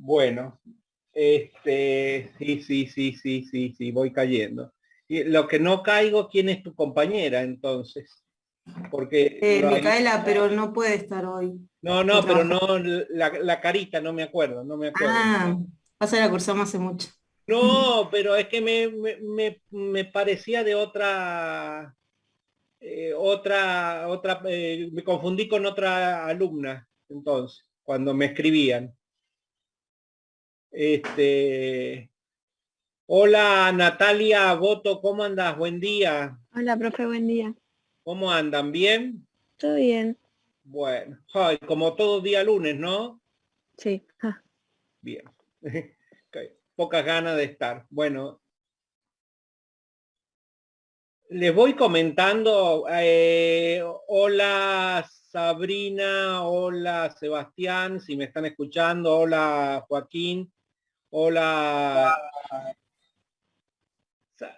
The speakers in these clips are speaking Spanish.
Bueno, sí, voy cayendo. Y lo que no caigo, ¿quién es tu compañera entonces? Porque Micaela, pero no puede estar hoy. Está pero trabajando. no, la carita, no me acuerdo, no me acuerdo. Ah, pasa la cursamos hace mucho. No, pero es que me parecía de me confundí con otra alumna, entonces, cuando me escribían. Este, Hola Natalia Boto, ¿cómo andas? Buen día. Hola, profe, buen día. ¿Cómo andan? ¿Bien? ¿Todo bien? Bueno, ay, como todo día lunes, ¿no? Sí. Ah, Bien. Ok, pocas ganas de estar. Bueno, les voy comentando. Hola Sabrina, hola Sebastián, si me están escuchando. Hola Joaquín, hola,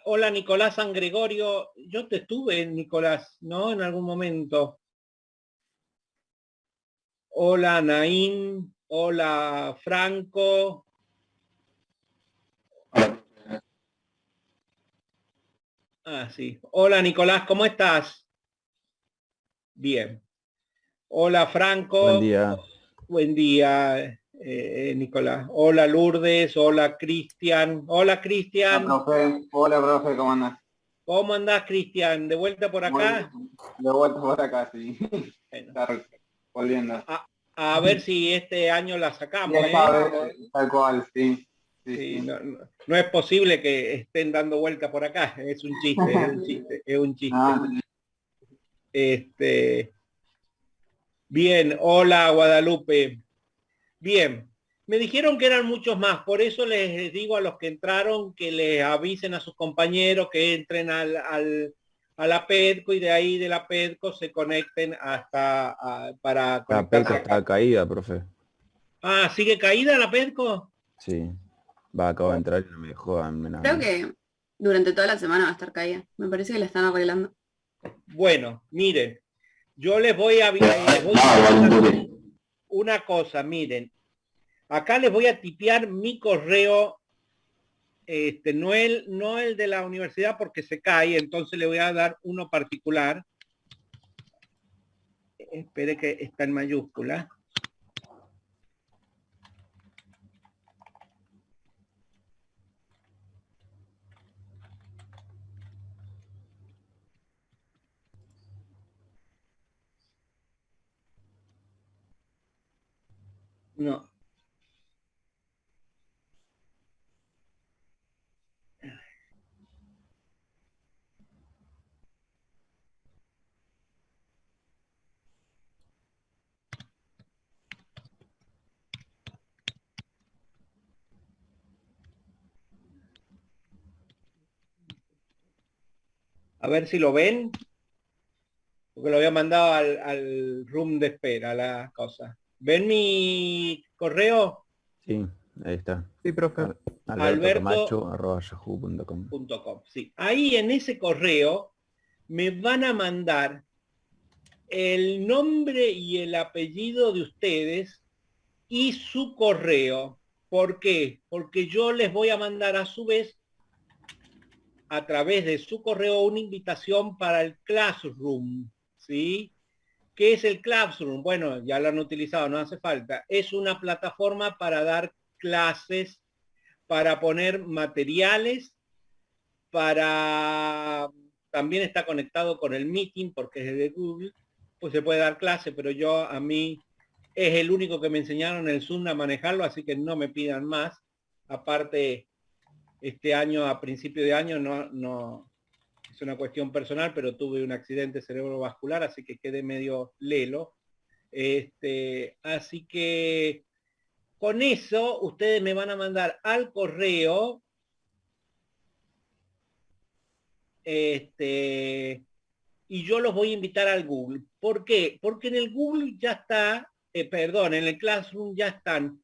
hola Nicolás San Gregorio. Yo te estuve, Nicolás, ¿no? En algún momento. Hola Naín, hola Franco. Ah, sí. Hola Nicolás, ¿cómo estás? Bien. Hola Buen Franco, día. buen día Nicolás. Hola Lourdes, hola Cristian. Hola Cristian, Hola profe, ¿cómo andas? ¿cómo andás Cristian? ¿De vuelta por Muy acá? de vuelta por acá, sí. Bueno, Estar volviendo. a ver si este año la Y sacamos, esta ¿eh? vez, tal cual, sí. Sí, Sí, sí. no es posible que estén dando vuelta por acá. Es un chiste, es un chiste, es un chiste. No, Este, bien, hola Guadalupe. Bien, me dijeron que eran muchos más, por eso les digo a los que entraron que les avisen a sus compañeros que entren a la PEDCO y de ahí de la PEDCO se conecten para La PECO conectarse acá. está caída, profe. Ah, ¿sigue caída la PEDCO? Sí. Va, acabo de entrar y no me dejó a Creo mí. que durante toda la semana va a estar caída. Me parece que la están arreglando. Bueno, miren, yo les voy comentando una cosa, miren, acá les voy a tipear mi correo, no el de la universidad porque se cae, entonces le voy a dar uno particular. Espere que está en mayúscula. No. A ver si lo ven, porque lo había mandado al room de espera, la cosa. ¿Ven mi correo? Sí, ahí está. Sí, profe. Alberto albertocamacho@yahoo.com. .com. Sí. Ahí en ese correo me van a mandar el nombre y el apellido de ustedes y su correo. ¿Por qué? Porque yo les voy a mandar a su vez a través de su correo una invitación para el Classroom, ¿sí? ¿Qué es el Classroom? Bueno, ya lo han utilizado, no hace falta. Es una plataforma para dar clases, para poner materiales, para... También está conectado con el Meeting porque es de Google, pues se puede dar clase, pero a mí es el único que me enseñaron el Zoom a manejarlo, así que no me pidan más. Aparte, este año, a principio de año, no, es una cuestión personal, pero tuve un accidente cerebrovascular, así que quedé medio lelo. Así que con eso ustedes me van a mandar al correo y yo los voy a invitar al Google. ¿Por qué? Porque en el Google ya está, perdón, en el Classroom ya están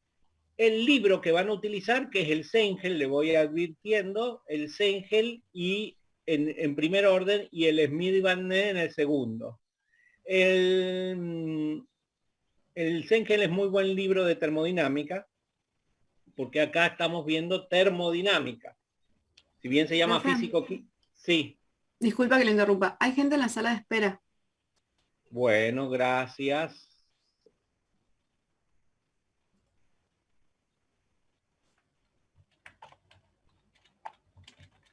el libro que van a utilizar, que es el Sengel, le voy advirtiendo, el Sengel y en primer orden y el Smith y Van Ness en el segundo. El Sengel es muy buen libro de termodinámica porque acá estamos viendo termodinámica. Si bien se llama Profe. físico, sí. Disculpa que le interrumpa. Hay gente en la sala de espera. Bueno, gracias.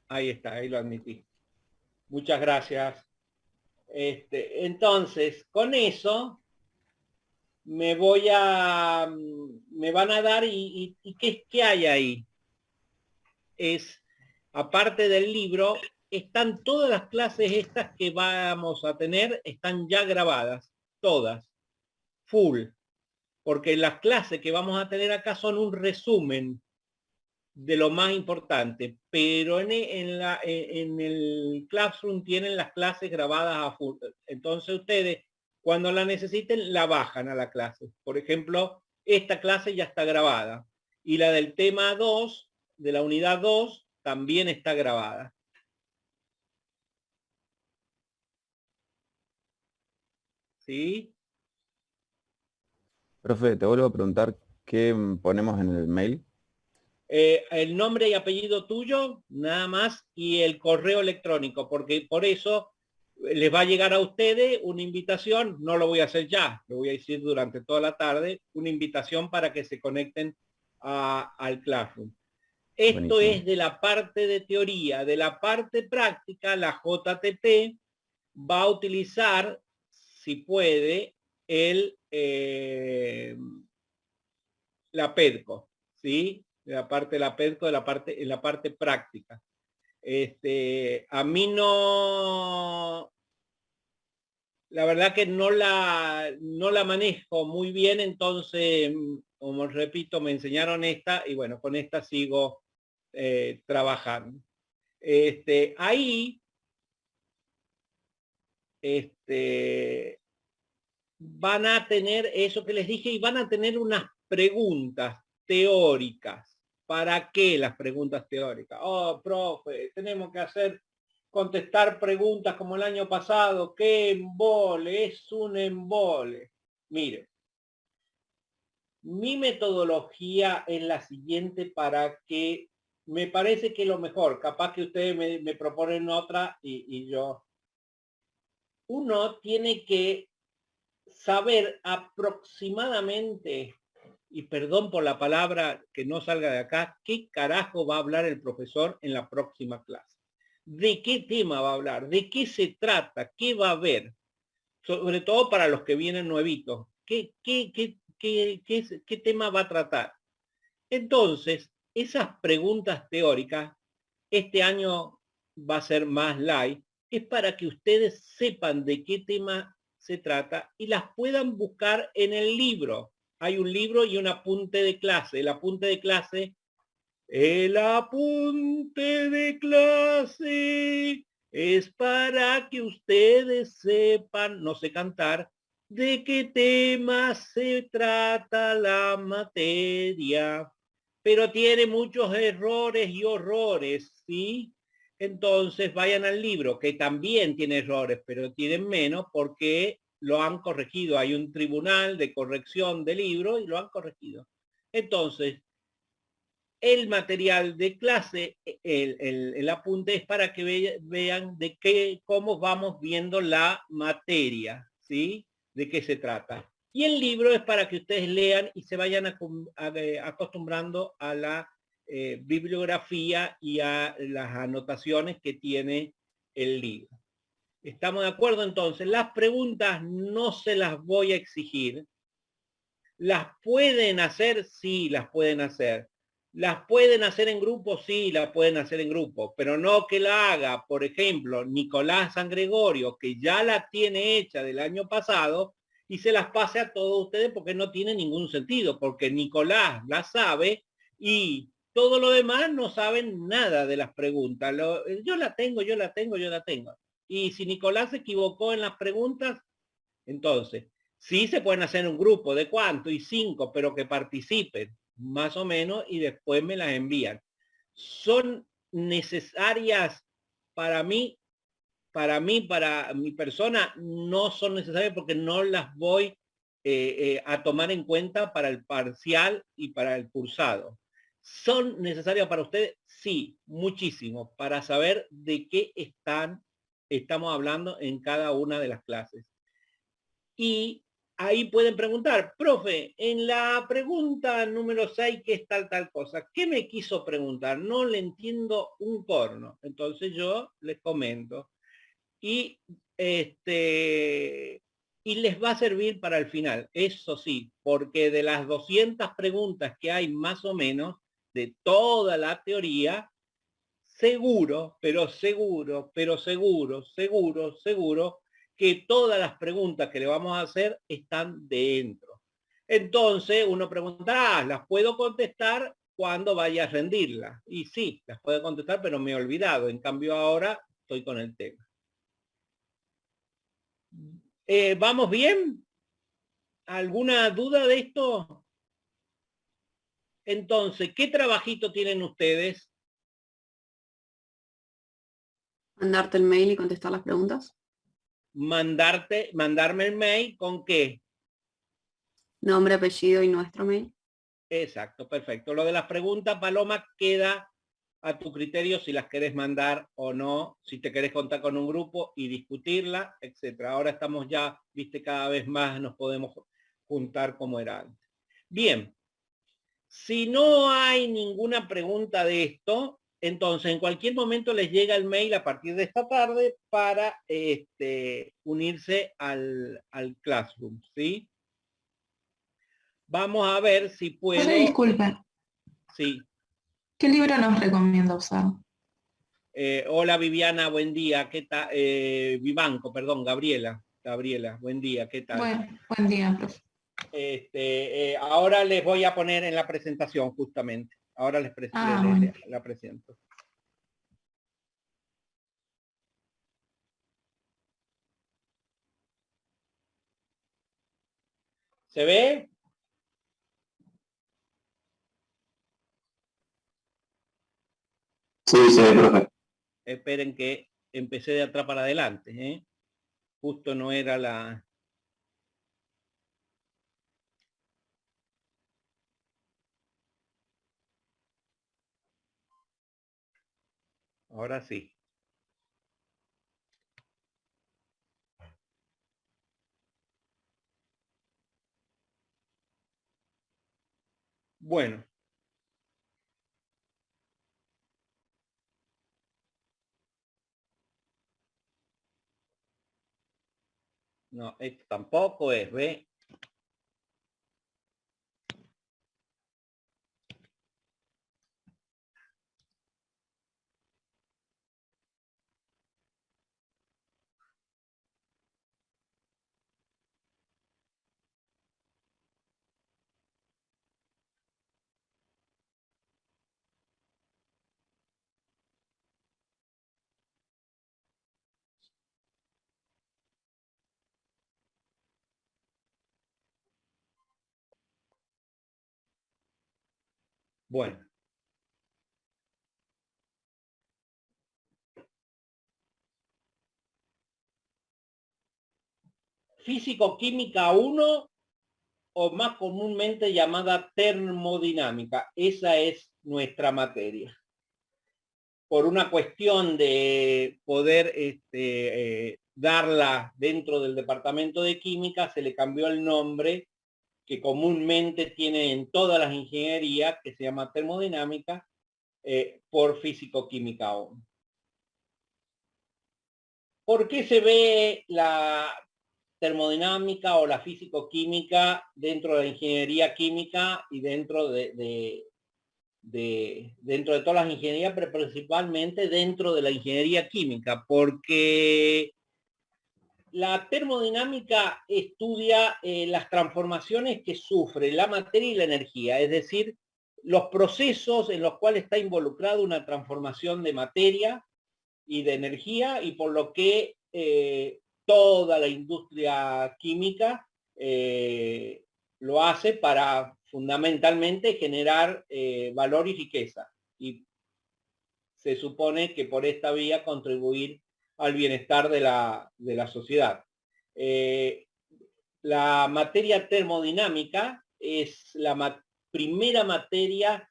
Ahí está, ahí lo admití. Muchas gracias. Entonces, con eso me van a dar y ¿qué hay ahí? Es, aparte del libro, están todas las clases estas que vamos a tener, están ya grabadas, todas, full, porque las clases que vamos a tener acá son un resumen de lo más importante, pero en el Classroom tienen las clases grabadas a full. Entonces ustedes, cuando la necesiten, la bajan a la clase. Por ejemplo, esta clase ya está grabada. Y la del tema 2, de la unidad 2, también está grabada. ¿Sí? Profe, te vuelvo a preguntar qué ponemos en el mail. El nombre y apellido tuyo, nada más, y el correo electrónico, porque por eso les va a llegar a ustedes una invitación, no lo voy a hacer ya, lo voy a decir durante toda la tarde, una invitación para que se conecten al Classroom. Esto Buenísimo. es de la parte de teoría. De la parte práctica, la JTP va a utilizar, si puede, la PEDCO, ¿sí? De la parte de la PEDCO, en la parte práctica. A mí no, la verdad que no la manejo muy bien, entonces, como repito, me enseñaron esta y bueno, con esta sigo trabajando. Ahí, van a tener eso que les dije y van a tener unas preguntas teóricas. ¿Para qué las preguntas teóricas? Oh, profe, tenemos que contestar preguntas como el año pasado. ¿Qué embole? Es un embole. Mire, mi metodología es la siguiente para que me parece que lo mejor, capaz que ustedes me proponen otra y yo. Uno tiene que saber aproximadamente, y perdón por la palabra que no salga de acá, qué carajo va a hablar el profesor en la próxima clase. ¿De qué tema va a hablar? ¿De qué se trata? ¿Qué va a haber? Sobre todo para los que vienen nuevitos. ¿Qué tema va a tratar? Entonces, esas preguntas teóricas, este año va a ser más light, es para que ustedes sepan de qué tema se trata y las puedan buscar en el libro. Hay un libro y un apunte de clase. El apunte de clase es para que ustedes sepan, no sé cantar, de qué tema se trata la materia. Pero tiene muchos errores y horrores, ¿sí? Entonces vayan al libro, que también tiene errores, pero tienen menos porque lo han corregido. Hay un tribunal de corrección de libro y lo han corregido. Entonces, el material de clase, el apunte es para que vean cómo vamos viendo la materia, ¿sí? De qué se trata. Y el libro es para que ustedes lean y se vayan acostumbrando a la bibliografía y a las anotaciones que tiene el libro. ¿Estamos de acuerdo entonces? Las preguntas no se las voy a exigir. ¿Las pueden hacer? Sí, las pueden hacer. ¿Las pueden hacer en grupo? Sí, las pueden hacer en grupo, pero no que la haga, por ejemplo, Nicolás San Gregorio, que ya la tiene hecha del año pasado, y se las pase a todos ustedes porque no tiene ningún sentido, porque Nicolás la sabe y todo lo demás no saben nada de las preguntas. Yo la tengo. Y si Nicolás se equivocó en las preguntas, entonces, sí se pueden hacer un grupo de cuánto y 5, pero que participen más o menos y después me las envían. Son necesarias para mí, para mi persona, no son necesarias porque no las voy a tomar en cuenta para el parcial y para el cursado. ¿Son necesarias para ustedes? Sí, muchísimo, para saber de qué estamos hablando en cada una de las clases. Y ahí pueden preguntar, profe, en la pregunta número 6, ¿qué es tal cosa? ¿Qué me quiso preguntar? No le entiendo un corno. Entonces yo les comento. Y les va a servir para el final, eso sí, porque de las 200 preguntas que hay más o menos, de toda la teoría, seguro, pero seguro, que todas las preguntas que le vamos a hacer están dentro. Entonces uno pregunta, ¿las puedo contestar cuando vaya a rendirlas? Y sí, las puedo contestar, pero me he olvidado. En cambio ahora estoy con el tema. ¿Vamos bien? ¿Alguna duda de esto? Entonces, ¿qué trabajito tienen ustedes? Mandarte el mail y contestar las preguntas. Mandarme el mail ¿con qué? Nombre, apellido y nuestro mail. Exacto, perfecto. Lo de las preguntas, Paloma, queda a tu criterio si las querés mandar o no, si te querés contar con un grupo y discutirla, etcétera. Ahora estamos ya, viste, cada vez más nos podemos juntar como era antes. Bien, si no hay ninguna pregunta de esto, entonces en cualquier momento les llega el mail a partir de esta tarde para unirse al Classroom, ¿sí? Vamos a ver si puedo... Disculpe. Sí. ¿Qué libro nos recomienda usar? Hola Viviana, buen día. ¿Qué tal? Vivanco, perdón, Gabriela, buen día, ¿qué tal? Buen día, profe. Ahora les voy a poner en la presentación justamente. Ahora la presento. ¿Se ve? Sí, sí, profe. Esperen que empecé de atrás para adelante, ¿eh? Justo no era la... Ahora sí. Bueno. No, esto tampoco es, ¿ve? Bueno. Físico-química 1, o más comúnmente llamada termodinámica. Esa es nuestra materia. Por una cuestión de poder darla dentro del departamento de química, se le cambió el nombre que comúnmente tiene en todas las ingenierías, que se llama termodinámica, por físico-química 1. ¿Por qué se ve la termodinámica o la físico-química dentro de la ingeniería química y dentro de todas las ingenierías, pero principalmente dentro de la ingeniería química? Porque la termodinámica estudia las transformaciones que sufre la materia y la energía, es decir, los procesos en los cuales está involucrada una transformación de materia y de energía, y por lo que toda la industria química lo hace para fundamentalmente generar valor y riqueza. Y se supone que por esta vía contribuir al bienestar de la sociedad. La materia termodinámica es la primera materia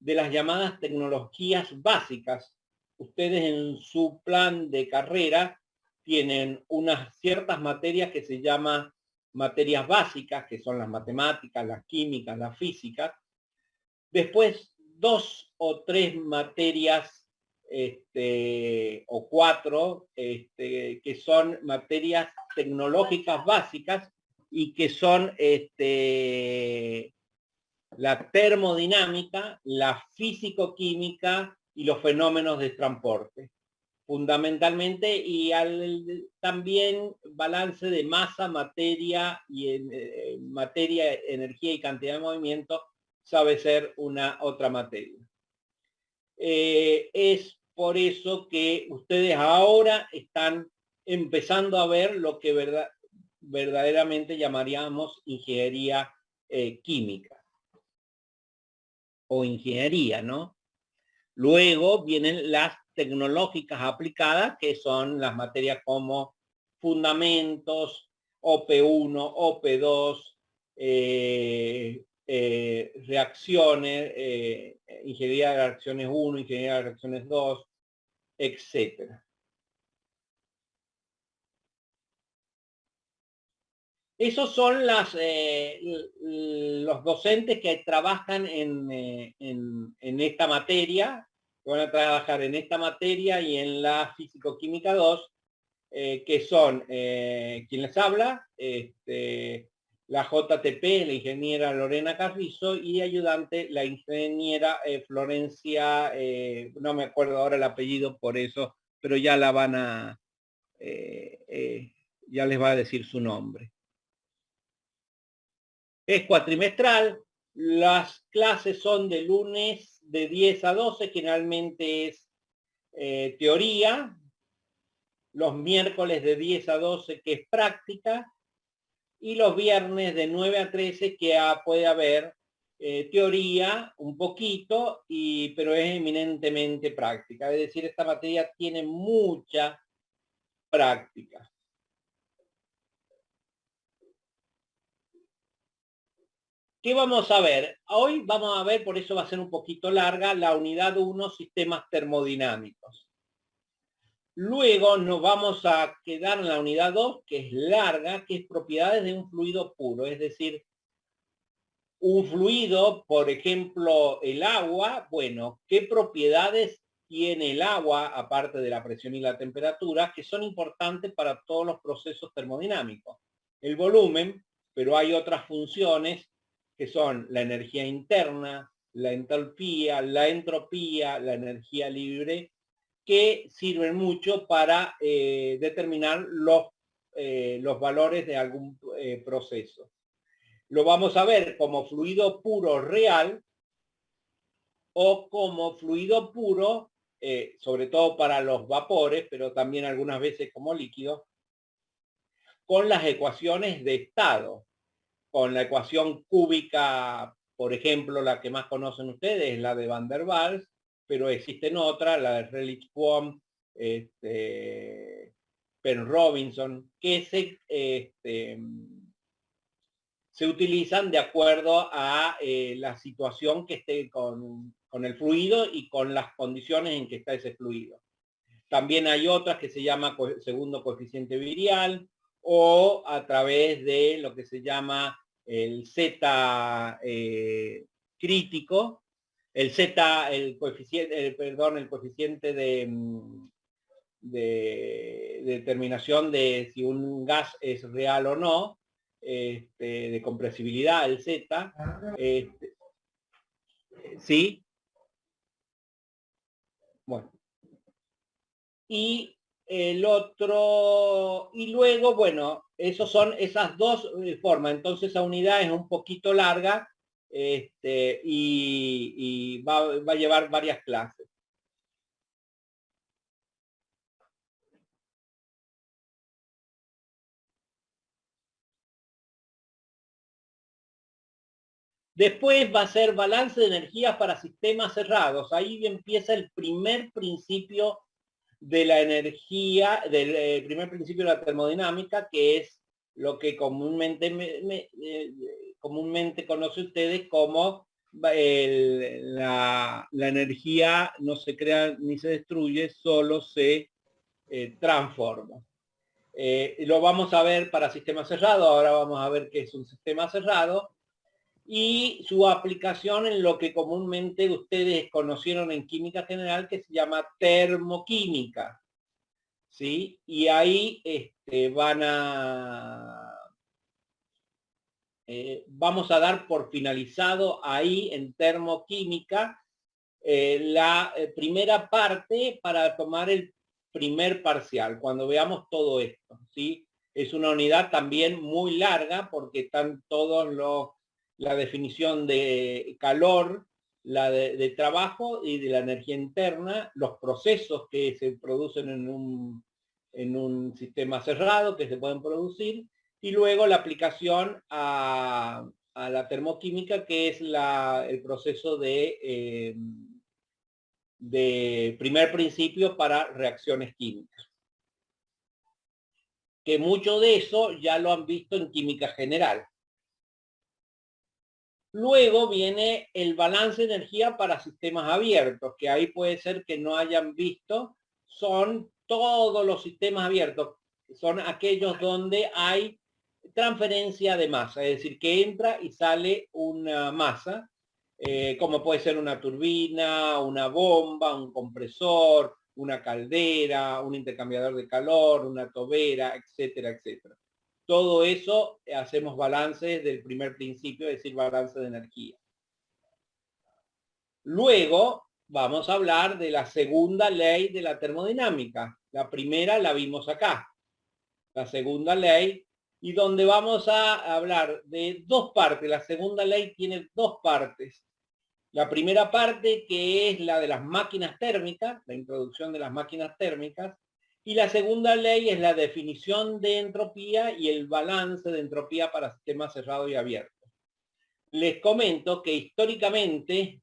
de las llamadas tecnologías básicas. Ustedes en su plan de carrera tienen unas ciertas materias que se llaman materias básicas, que son las matemáticas, las químicas, las físicas. Después 2 o 3 materias o 4 que son materias tecnológicas básicas y que son la termodinámica, la físico-química y los fenómenos de transporte, fundamentalmente, y también balance de masa, materia, y materia, energía y cantidad de movimiento, sabe ser una otra materia. Es por eso que ustedes ahora están empezando a ver lo que verdaderamente llamaríamos ingeniería química o ingeniería, ¿no? Luego vienen las tecnológicas aplicadas, que son las materias como fundamentos, OP1, OP2, reacciones, ingeniería de reacciones 1, ingeniería de reacciones 2, etc. Esos son los docentes que trabajan en esta materia, que van a trabajar en esta materia y en la Físico-Química 2, que son quien les habla, la JTP, la ingeniera Lorena Carrizo, y ayudante la ingeniera Florencia, no me acuerdo ahora el apellido por eso, pero ya la van a, ya les va a decir su nombre. Es cuatrimestral, las clases son de lunes de 10 a 12, generalmente es teoría, los miércoles de 10 a 12 que es práctica, y los viernes de 9 a 13 que puede haber teoría un poquito, pero es eminentemente práctica, es decir, esta materia tiene mucha práctica. ¿Qué vamos a ver? Hoy vamos a ver, por eso va a ser un poquito larga, la unidad 1, sistemas termodinámicos. Luego nos vamos a quedar en la unidad 2, que es larga, que es propiedades de un fluido puro, es decir, un fluido, por ejemplo, el agua, bueno, ¿qué propiedades tiene el agua, aparte de la presión y la temperatura, que son importantes para todos los procesos termodinámicos? El volumen, pero hay otras funciones que son la energía interna, la entalpía, la entropía, la energía libre, que sirven mucho para determinar los valores de algún proceso. Lo vamos a ver como fluido puro real o como fluido puro, sobre todo para los vapores, pero también algunas veces como líquido, con las ecuaciones de estado. Con la ecuación cúbica, por ejemplo, la que más conocen ustedes es la de Van der Waals, pero existen otras, la de Rayleigh-Kwon, Penn-Robinson, que se utilizan de acuerdo a la situación que esté con el fluido y con las condiciones en que está ese fluido. También hay otras que se llama segundo coeficiente virial, o a través de lo que se llama el Z crítico, el Z, el coeficiente de determinación de si un gas es real o no, de compresibilidad, el Z, ¿sí? Bueno. Y el otro, y luego, bueno, esos son esas dos formas. Entonces esa unidad es un poquito larga y va a llevar varias clases. Después va a ser balance de energías para sistemas cerrados. Ahí empieza el primer principio de la energía, del primer principio de la termodinámica, que es lo que comúnmente conoce ustedes como la energía no se crea ni se destruye, solo se transforma. Lo vamos a ver para sistemas cerrados, ahora vamos a ver qué es un sistema cerrado, y su aplicación en lo que comúnmente ustedes conocieron en química general, que se llama termoquímica, ¿sí? Y ahí vamos a dar por finalizado ahí en termoquímica la primera parte para tomar el primer parcial, cuando veamos todo esto, ¿sí? Es una unidad también muy larga porque están todos la definición de calor, la de trabajo y de la energía interna, los procesos que se producen en un sistema cerrado que se pueden producir, y luego la aplicación a la termoquímica, que es el proceso de primer principio para reacciones químicas. Que mucho de eso ya lo han visto en química general. Luego viene el balance de energía para sistemas abiertos, que ahí puede ser que no hayan visto. Son todos los sistemas abiertos, son aquellos donde hay transferencia de masa, es decir, que entra y sale una masa, como puede ser una turbina, una bomba, un compresor, una caldera, un intercambiador de calor, una tobera, etcétera, etcétera. Todo eso hacemos balances del primer principio, es decir, balance de energía. Luego vamos a hablar de la segunda ley de la termodinámica. La primera la vimos acá. La segunda ley, y donde vamos a hablar de dos partes. La segunda ley tiene dos partes. La primera parte, que es la de las máquinas térmicas, la introducción de las máquinas térmicas, y la segunda ley es la definición de entropía y el balance de entropía para sistemas cerrados y abiertos. Les comento que históricamente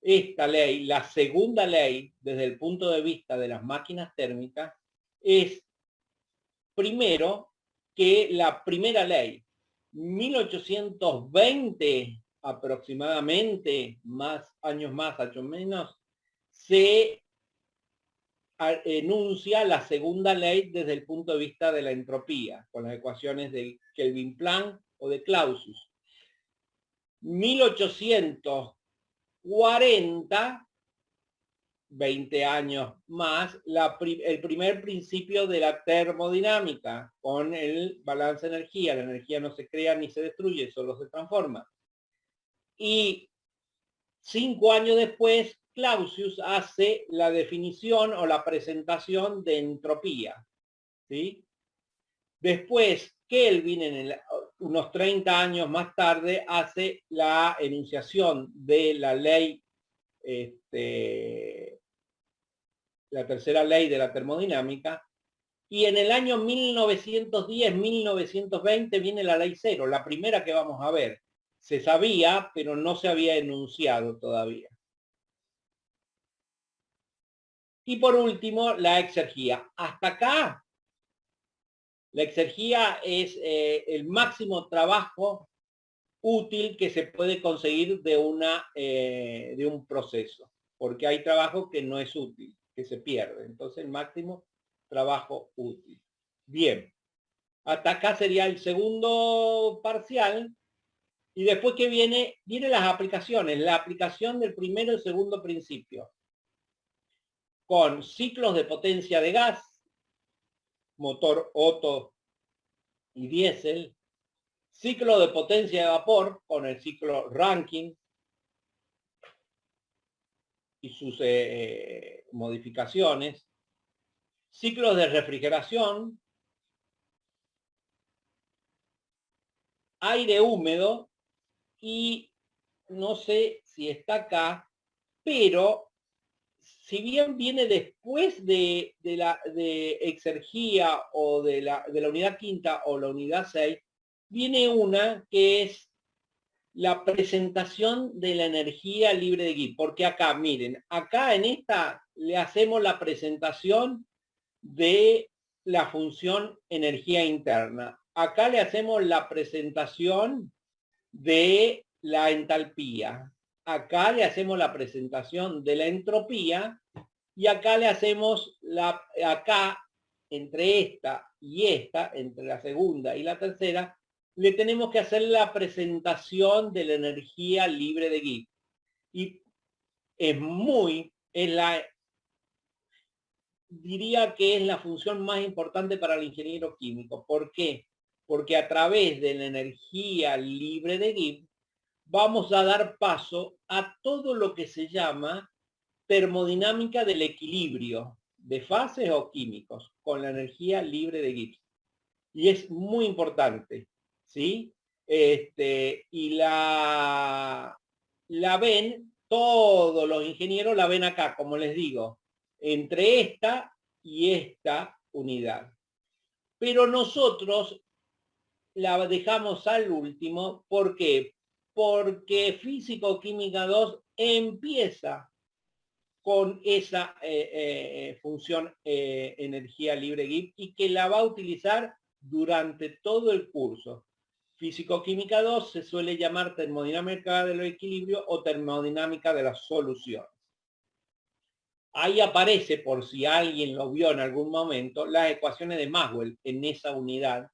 esta ley, la segunda ley, desde el punto de vista de las máquinas térmicas, es primero que la primera ley. 1820 aproximadamente, años más, menos, se enuncia la segunda ley desde el punto de vista de la entropía, con las ecuaciones de Kelvin-Planck o de Clausius. 1840, 20 años más, el primer principio de la termodinámica, con el balance de energía. La energía no se crea ni se destruye, solo se transforma. Y 5 años después, Clausius hace la definición o la presentación de entropía, ¿sí? Después, Kelvin, unos 30 años más tarde, hace la enunciación de la ley, la tercera ley de la termodinámica, y en el año 1910-1920 viene la ley cero, la primera que vamos a ver. Se sabía, pero no se había enunciado todavía. Y por último, la exergía. Hasta acá, la exergía es el máximo trabajo útil que se puede conseguir de un proceso, porque hay trabajo que no es útil, que se pierde. Entonces, el máximo trabajo útil. Bien. Hasta acá sería el segundo parcial. Y después que vienen las aplicaciones, la aplicación del primero y segundo principio, con ciclos de potencia de gas, motor Otto y diésel, ciclo de potencia de vapor con el ciclo Rankine y sus modificaciones, ciclos de refrigeración, aire húmedo, y no sé si está acá, pero si bien viene después de exergía o de la unidad quinta o la unidad 6, viene una que es la presentación de la energía libre de Gibbs. Porque acá, miren, acá en esta le hacemos la presentación de la función energía interna. Acá le hacemos la presentación de la entalpía. acá le hacemos la presentación de la entropía y acá le hacemos acá entre esta y esta, entre la segunda y la tercera, le tenemos que hacer la presentación de la energía libre de Gibbs. Y diría que es la función más importante para el ingeniero químico. ¿Por qué? Porque a través de la energía libre de Gibbs vamos a dar paso a todo lo que se llama termodinámica del equilibrio de fases o químicos con la energía libre de Gibbs. Y es muy importante, ¿sí? Y la ven, todos los ingenieros la ven acá, como les digo, entre esta y esta unidad. Pero nosotros la dejamos al último, ¿por qué? Porque Físico-Química 2 empieza con esa función energía libre Gibbs y que la va a utilizar durante todo el curso. Físico-Química 2 se suele llamar termodinámica del equilibrio o termodinámica de las soluciones. Ahí aparece, por si alguien lo vio en algún momento, las ecuaciones de Maxwell en esa unidad,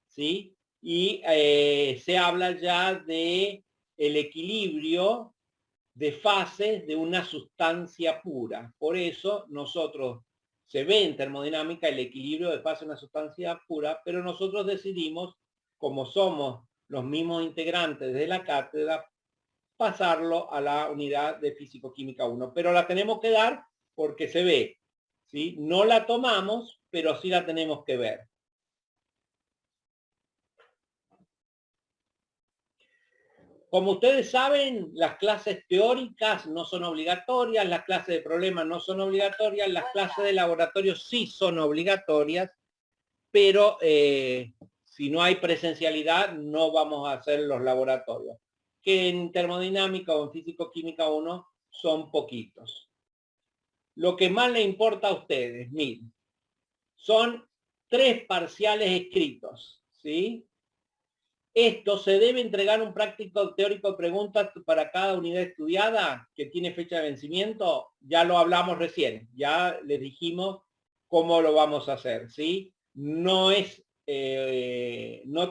¿sí? Y se habla ya de el equilibrio de fases de una sustancia pura. Por eso nosotros, se ve en termodinámica el equilibrio de fase de una sustancia pura, pero nosotros decidimos, como somos los mismos integrantes de la cátedra, pasarlo a la unidad de Físico-Química 1. Pero la tenemos que dar porque se ve, ¿sí? No la tomamos, pero sí la tenemos que ver. Como ustedes saben, las clases teóricas no son obligatorias, las clases de problemas no son obligatorias, las clases de laboratorio sí son obligatorias, pero si no hay presencialidad no vamos a hacer los laboratorios, que en termodinámica o en físico-química 1 son poquitos. Lo que más les importa a ustedes, miren, son 3 parciales escritos, ¿sí? Esto se debe entregar un práctico teórico de preguntas para cada unidad estudiada que tiene fecha de vencimiento. Ya lo hablamos recién, ya les dijimos cómo lo vamos a hacer, ¿sí? No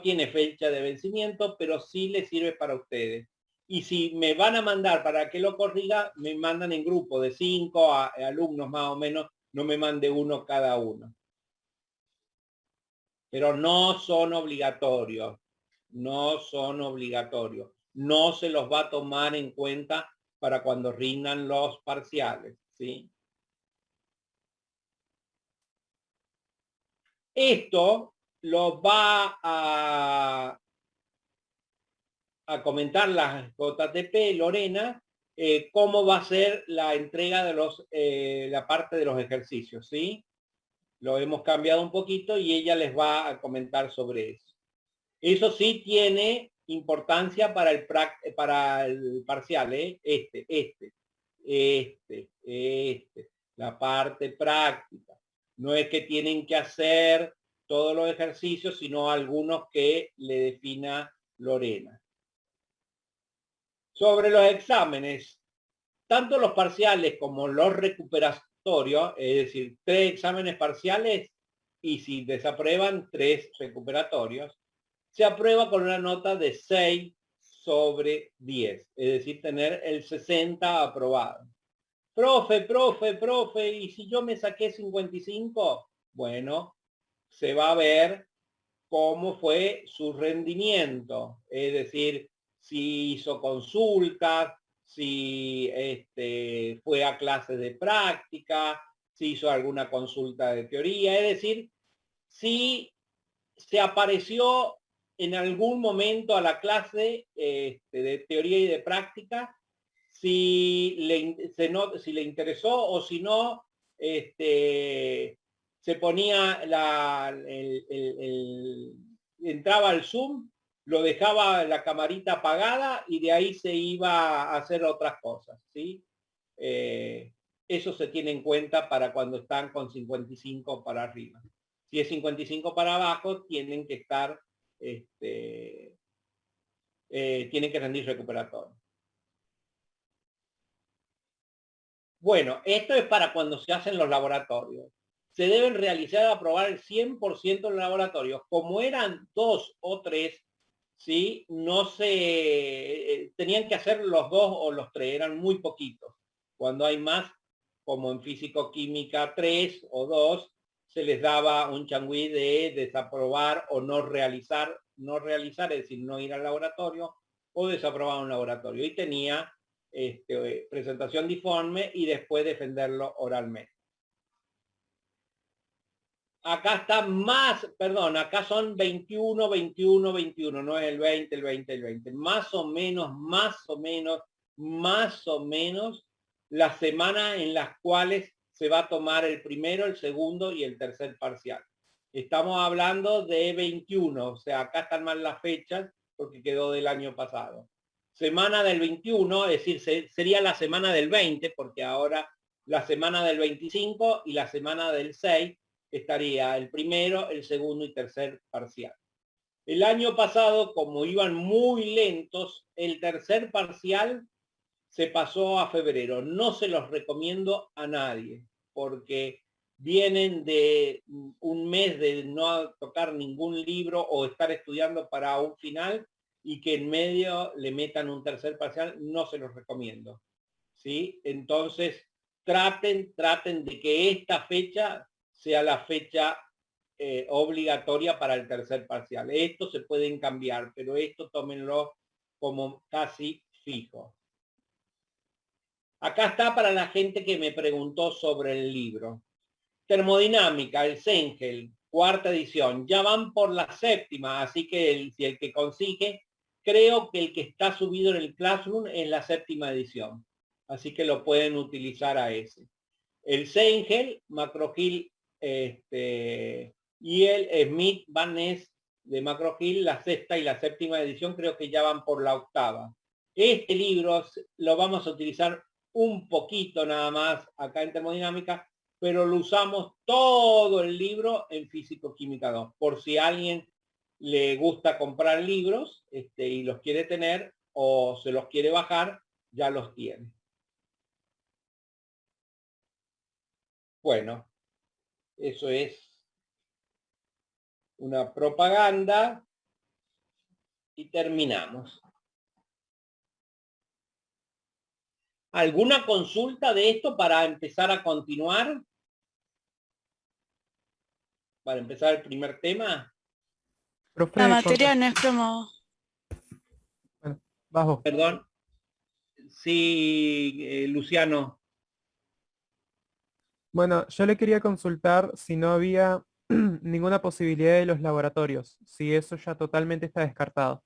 tiene fecha de vencimiento, pero sí les sirve para ustedes. Y si me van a mandar para que lo corrija, me mandan en grupo de 5 alumnos más o menos, no me mande uno cada uno. Pero no son obligatorios. No son obligatorios. No se los va a tomar en cuenta para cuando rindan los parciales, ¿sí? Esto lo va a comentar la JTP, Lorena, cómo va a ser la entrega de la parte de los ejercicios, ¿sí? Lo hemos cambiado un poquito y ella les va a comentar sobre eso. Eso sí tiene importancia para el parcial, ¿eh? La parte práctica. No es que tienen que hacer todos los ejercicios, sino algunos que le defina Lorena. Sobre los exámenes, tanto los parciales como los recuperatorios, es decir, 3 exámenes parciales y si desaprueban 3 recuperatorios, se aprueba con una nota de 6 sobre 10, es decir, tener el 60 aprobado. Profe, ¿y si yo me saqué 55? Bueno, se va a ver cómo fue su rendimiento, es decir, si hizo consultas, si fue a clases de práctica, si hizo alguna consulta de teoría, es decir, si se apareció en algún momento a la clase de teoría y de práctica, si le interesó o si no, se ponía entraba al Zoom, lo dejaba la camarita apagada y de ahí se iba a hacer otras cosas, ¿sí? Eso se tiene en cuenta para cuando están con 55 para arriba. Si es 55 para abajo, tienen que estar, tienen que rendir recuperatorio. Bueno, esto es para cuando se hacen los laboratorios. Se deben realizar y aprobar el 100% en los laboratorios. Como eran 2 o 3, ¿sí? No se tenían que hacer los 2 o los 3, eran muy poquitos. Cuando hay más, como en físico-química 3 o 2, se les daba un changüí de desaprobar o no realizar, es decir, no ir al laboratorio, o desaprobar un laboratorio. Y tenía presentación de informe y después defenderlo oralmente. Acá está más, perdón, acá son 21, 21, 21, no es el 20, el 20, el 20. Más o menos las semanas en las cuales se va a tomar el primero, el segundo y el tercer parcial. Estamos hablando de 21, o sea, acá están mal las fechas porque quedó del año pasado. Semana del 21, es decir, sería la semana del 20, porque ahora la semana del 25 y la semana del 6 estaría el primero, el segundo y tercer parcial. El año pasado, como iban muy lentos, el tercer parcial se pasó a febrero. No se los recomiendo a nadie, porque vienen de un mes de no tocar ningún libro o estar estudiando para un final y que en medio le metan un tercer parcial, no se los recomiendo. ¿Sí? Entonces, traten de que esta fecha sea la fecha obligatoria para el tercer parcial. Esto se pueden cambiar, pero esto tómenlo como casi fijo. Acá está para la gente que me preguntó sobre el libro. Termodinámica, el Sengel, 4ª edición. Ya van por la 7ª, así que si el que consigue, creo que el que está subido en el Classroom es la 7ª edición. Así que lo pueden utilizar a ese. El Sengel, Macro-Hill y el Smith Van Ness de Macro-Hill, la 6ª y la 7ª edición, creo que ya van por la 8ª. Este libro lo vamos a utilizar un poquito nada más acá en termodinámica, pero lo usamos todo el libro en físico-química 2. Por si a alguien le gusta comprar libros y los quiere tener o se los quiere bajar, ya los tiene. Bueno, eso es una propaganda y terminamos. ¿Alguna consulta de esto para empezar a continuar? Para empezar el primer tema. Profe, La materia no es promo. bueno, bajo. Perdón. Sí, Luciano. Bueno, yo le quería consultar si no había ninguna posibilidad de los laboratorios, si eso ya totalmente está descartado.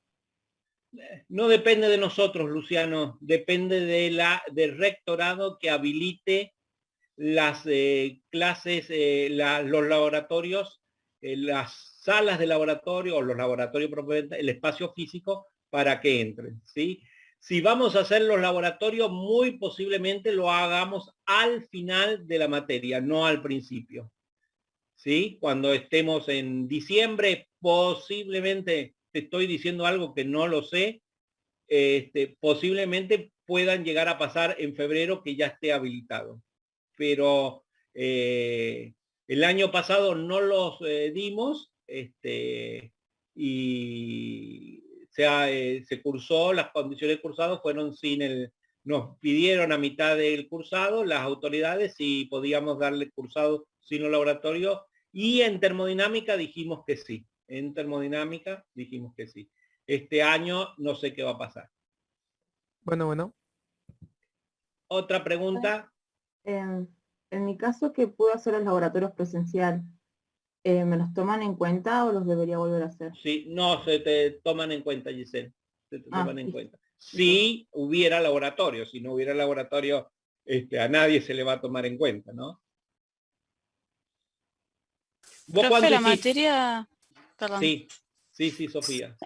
No depende de nosotros, Luciano, depende del rectorado que habilite las clases, los laboratorios, las salas de laboratorio o los laboratorios propiamente, el espacio físico para que entren, ¿sí? Si vamos a hacer los laboratorios, muy posiblemente lo hagamos al final de la materia, no al principio, ¿sí? Cuando estemos en diciembre, posiblemente, te estoy diciendo algo que no lo sé, posiblemente puedan llegar a pasar en febrero que ya esté habilitado. Pero el año pasado no los dimos y se cursó, las condiciones de cursado fueron sin nos pidieron a mitad del cursado las autoridades si podíamos darle cursado sin los laboratorios y en termodinámica dijimos que sí. En termodinámica dijimos que sí. Este año no sé qué va a pasar. Bueno. ¿Otra pregunta? En mi caso que puedo hacer los laboratorios presencial, ¿me los toman en cuenta o los debería volver a hacer? Sí, no, se te toman en cuenta, Giselle. Se te toman en sí. cuenta. Si hubiera laboratorio, si no hubiera laboratorio, a nadie se le va a tomar en cuenta, ¿no? Profe, la materia... Perdón. Sí, Sofía.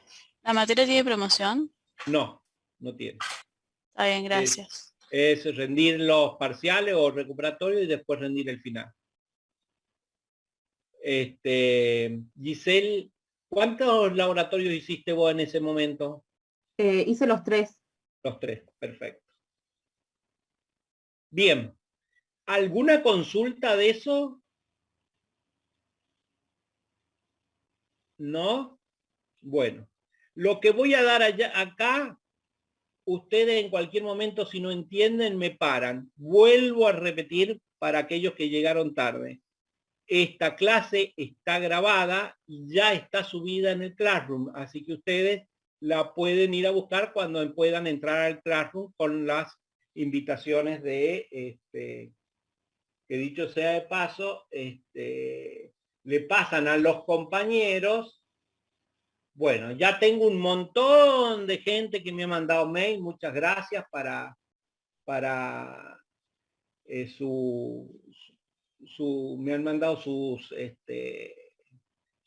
¿La materia tiene promoción? No tiene. Está bien, gracias. Es rendir los parciales o recuperatorios y después rendir el final. Giselle, ¿cuántos laboratorios hiciste vos en ese momento? Hice los 3. Los 3, perfecto. Bien, ¿Alguna consulta de eso? ¿No? Bueno, lo que voy a dar acá, ustedes en cualquier momento, si no entienden, me paran. Vuelvo a repetir para aquellos que llegaron tarde. Esta clase está grabada y ya está subida en el Classroom, así que ustedes la pueden ir a buscar cuando puedan entrar al Classroom con las invitaciones de, que dicho sea de paso, le pasan a los compañeros. Bueno, ya tengo un montón de gente que me ha mandado mail, muchas gracias para me han mandado sus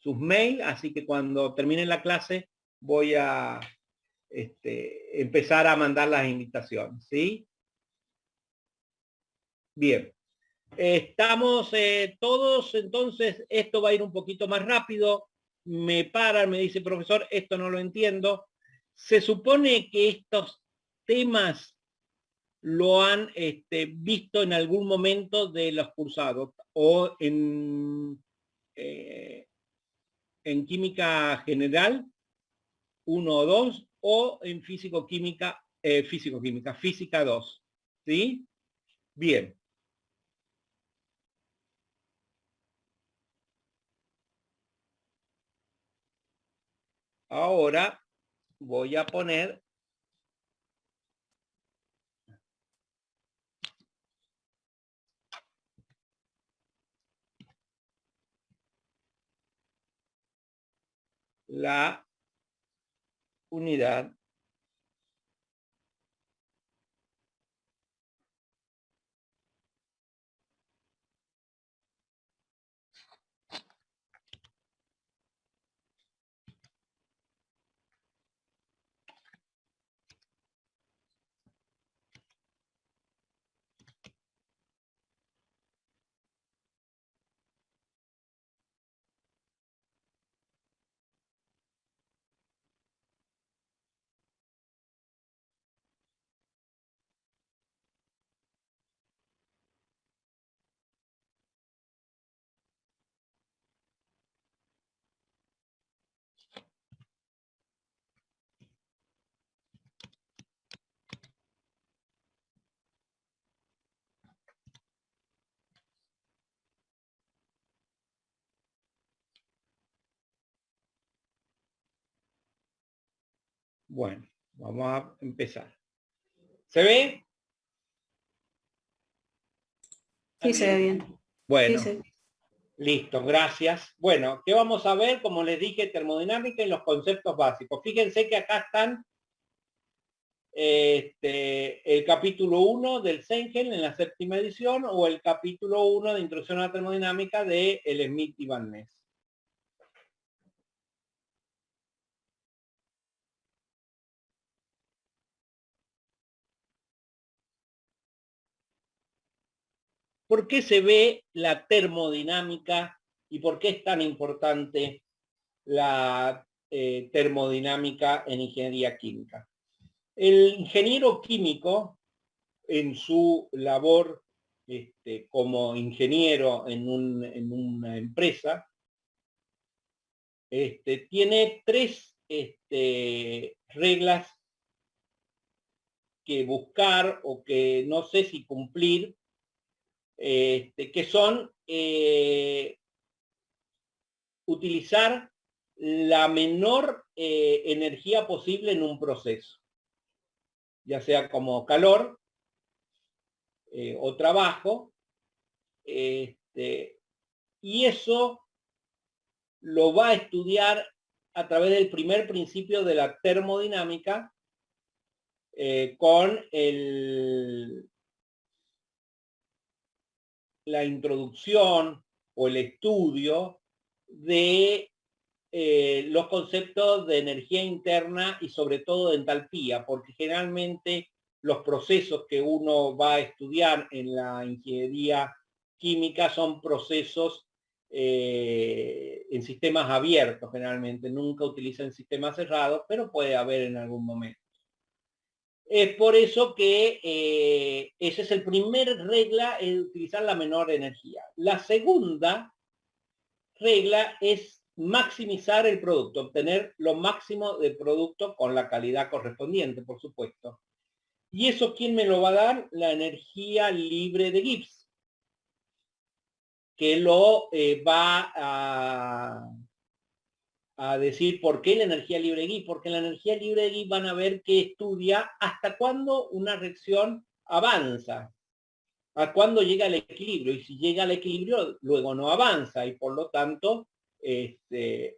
mails, así que cuando termine la clase voy a empezar a mandar las invitaciones, ¿sí? Bien. Estamos todos, entonces esto va a ir un poquito más rápido. Me paran, me dice profesor, esto no lo entiendo. Se supone que estos temas lo han visto en algún momento de los cursados o en química general 1 o 2 o en física 2, ¿sí? Bien. Ahora voy a poner la unidad Bueno, vamos a empezar. ¿Se ve? Sí, se ve bien. Bueno, Sí, listo, gracias. Bueno, ¿qué vamos a ver? Como les dije, termodinámica y los conceptos básicos. Fíjense que acá están el capítulo 1 del Sengel en la 7ª edición o el capítulo 1 de Introducción a la Termodinámica de el Smith y Van Ness. ¿Por qué se ve la termodinámica y por qué es tan importante la termodinámica en ingeniería química? El ingeniero químico, en su labor como ingeniero en una empresa, tiene 3 reglas que buscar o que no sé si cumplir, que son utilizar la menor energía posible en un proceso, ya sea como calor o trabajo, y eso lo va a estudiar a través del primer principio de la termodinámica con la introducción o el estudio de los conceptos de energía interna y sobre todo de entalpía, porque generalmente los procesos que uno va a estudiar en la ingeniería química son procesos en sistemas abiertos generalmente, nunca utilizan sistemas cerrados, pero puede haber en algún momento. Es por eso que esa es el primer regla, es utilizar la menor energía. La segunda regla es maximizar el producto, obtener lo máximo del producto con la calidad correspondiente, por supuesto. ¿Y eso quién me lo va a dar? La energía libre de Gibbs, que lo va a decir por qué la energía libre de Gibbs. Porque la energía libre de Gibbs van a ver que estudia hasta cuándo una reacción avanza, a cuándo llega al equilibrio, y si llega al equilibrio luego no avanza, y por lo tanto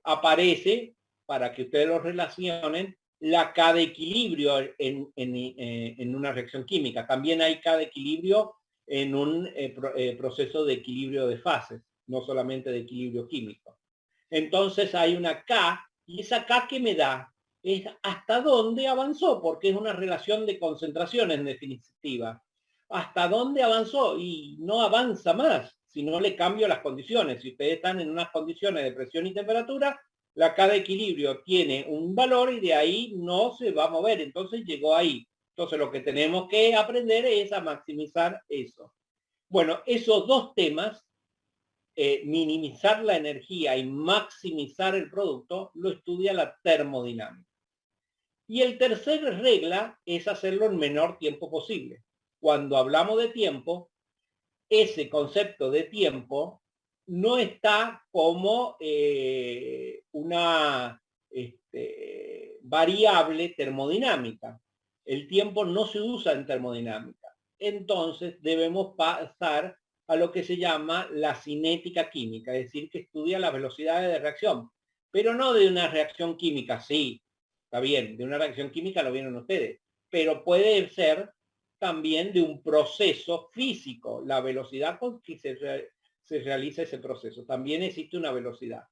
aparece, para que ustedes lo relacionen, la K de equilibrio en una reacción química. También hay K de equilibrio en un proceso de equilibrio de fases, no solamente de equilibrio químico. Entonces hay una K, y esa K que me da es hasta dónde avanzó, porque es una relación de concentración en definitiva. Hasta dónde avanzó, y no avanza más si no le cambio las condiciones. Si ustedes están en unas condiciones de presión y temperatura, la K de equilibrio tiene un valor y de ahí no se va a mover. Entonces llegó ahí. Entonces lo que tenemos que aprender es a maximizar eso. Bueno, esos dos temas, minimizar la energía y maximizar el producto, lo estudia la termodinámica. Y el tercer regla es hacerlo en menor tiempo posible. Cuando hablamos de tiempo, ese concepto de tiempo no está como una variable termodinámica. El tiempo no se usa en termodinámica. Entonces debemos pasar a lo que se llama la cinética química, es decir, que estudia las velocidades de reacción, pero no de una reacción química. Sí, está bien, de una reacción química lo vieron ustedes, pero puede ser también de un proceso físico, la velocidad con que se realiza ese proceso. También existe una velocidad.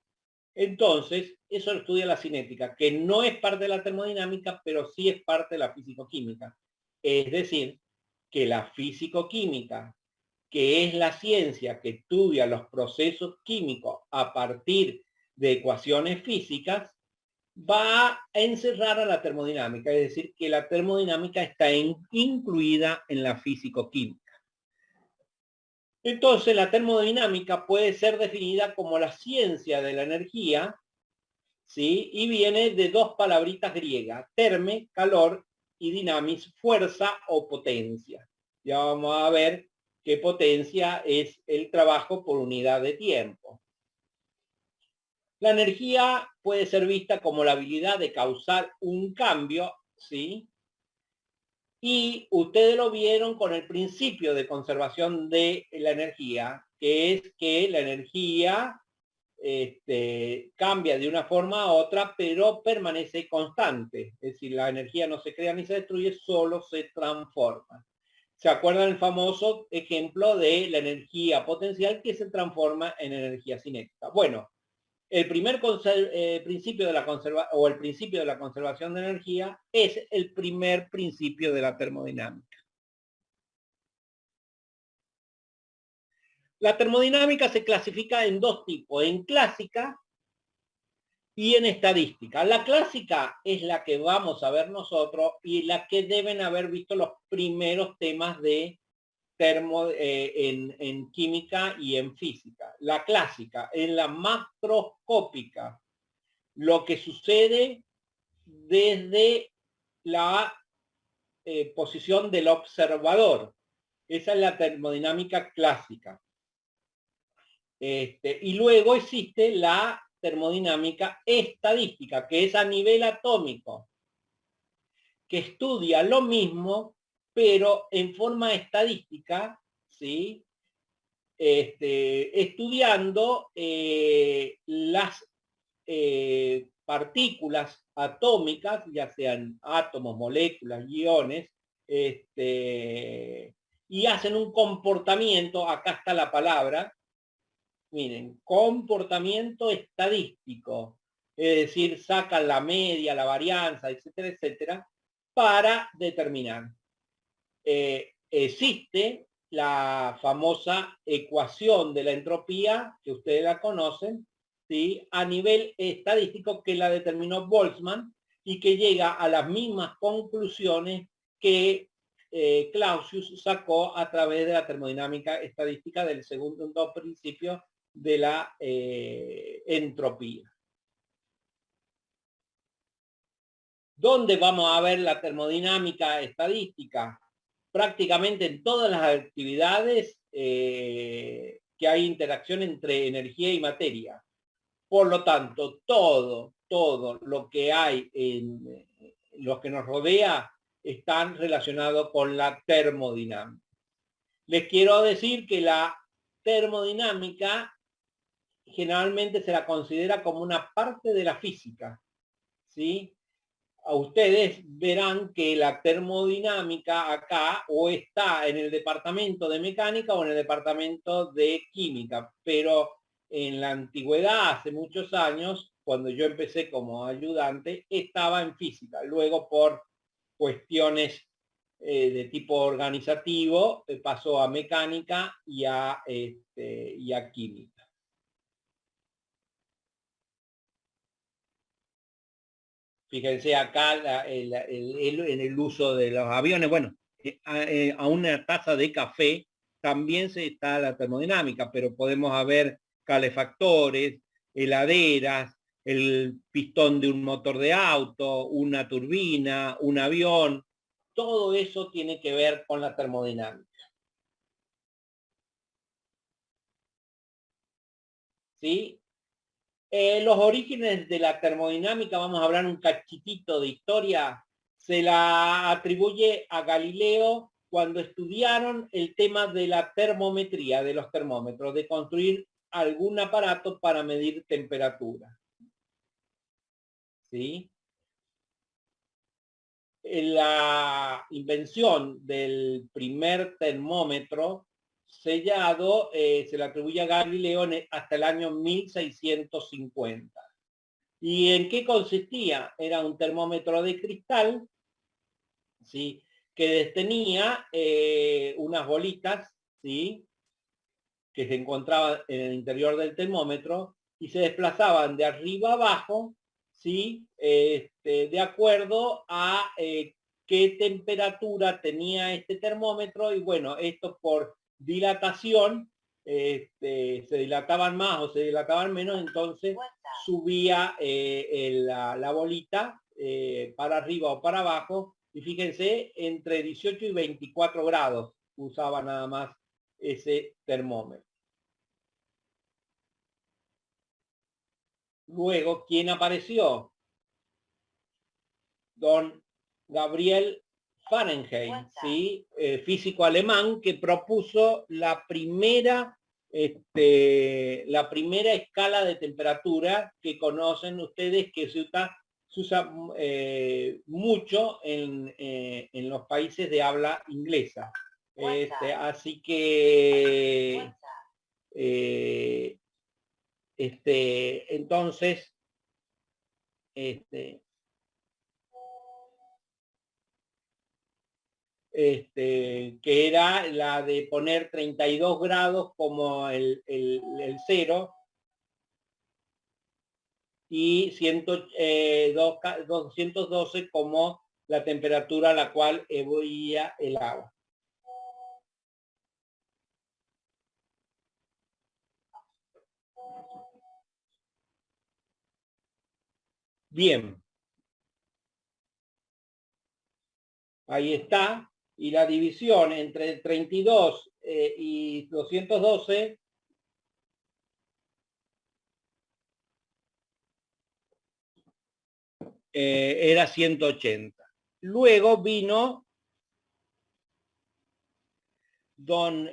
Entonces, eso lo estudia la cinética, que no es parte de la termodinámica, pero sí es parte de la físico-química. Es decir, que la físico-química, que es la ciencia que estudia los procesos químicos a partir de ecuaciones físicas, va a encerrar a la termodinámica, es decir, que la termodinámica está incluida en la físico-química. Entonces, la termodinámica puede ser definida como la ciencia de la energía, ¿sí? Y viene de dos palabritas griegas, terme, calor, y dynamis, fuerza o potencia. Ya vamos a ver que potencia es el trabajo por unidad de tiempo. La energía puede ser vista como la habilidad de causar un cambio, ¿sí? Y ustedes lo vieron con el principio de conservación de la energía, que es que la energía cambia de una forma a otra, pero permanece constante. Es decir, la energía no se crea ni se destruye, solo se transforma. ¿Se acuerdan el famoso ejemplo de la energía potencial que se transforma en energía cinética? Bueno, el primer principio de la conservación de energía es el primer principio de la termodinámica. La termodinámica se clasifica en dos tipos, en clásica y en estadística. La clásica es la que vamos a ver nosotros y la que deben haber visto los primeros temas de en química y en física. La clásica, en la macroscópica, lo que sucede desde la posición del observador. Esa es la termodinámica clásica. Y luego existe la termodinámica estadística, que es a nivel atómico, que estudia lo mismo, pero en forma estadística, ¿sí? Estudiando las partículas atómicas, ya sean átomos, moléculas, iones, y hacen un comportamiento, acá está la palabra, miren, comportamiento estadístico, es decir, sacan la media, la varianza, etcétera, etcétera, para determinar. Existe la famosa ecuación de la entropía, que ustedes la conocen, ¿sí? A nivel estadístico, que la determinó Boltzmann y que llega a las mismas conclusiones que Clausius sacó a través de la termodinámica estadística del segundo principio de la entropía. ¿Dónde vamos a ver la termodinámica estadística? Prácticamente en todas las actividades que hay interacción entre energía y materia. Por lo tanto, todo lo que hay en lo que nos rodea están relacionados con la termodinámica. Les quiero decir que la termodinámica generalmente se la considera como una parte de la física, ¿sí? A ustedes verán que la termodinámica acá o está en el departamento de mecánica o en el departamento de química, pero en la antigüedad, hace muchos años, cuando yo empecé como ayudante, estaba en física. Luego, por cuestiones de tipo organizativo, pasó a mecánica y a química. Fíjense acá en el uso de los aviones. Bueno, a una taza de café también está la termodinámica, pero podemos haber calefactores, heladeras, el pistón de un motor de auto, una turbina, un avión. Todo eso tiene que ver con la termodinámica. ¿Sí? Los orígenes de la termodinámica, vamos a hablar un cachitito de historia, se la atribuye a Galileo cuando estudiaron el tema de la termometría, de los termómetros, de construir algún aparato para medir temperatura. ¿Sí? La invención del primer termómetro sellado se le atribuye a Galileo hasta el año 1650. ¿Y en qué consistía? Era un termómetro de cristal, ¿sí?, que tenía unas bolitas, ¿sí?, que se encontraban en el interior del termómetro y se desplazaban de arriba abajo, ¿sí?, de acuerdo a qué temperatura tenía este termómetro. Y bueno, esto por dilatación, se dilataban más o se dilataban menos, entonces subía la bolita para arriba o para abajo, y fíjense, entre 18 y 24 grados usaba nada más ese termómetro. Luego, ¿quién apareció? Don Gabriel Fahrenheit, ¿sí? Físico alemán, que propuso la primera escala de temperatura que conocen ustedes, que se usa mucho en los países de habla inglesa. Así que entonces que era la de poner 32 grados como el cero y 212 como la temperatura a la cual ebullía el agua. Bien. Ahí está. Y la división entre 32 y 212 era 180. Luego vino don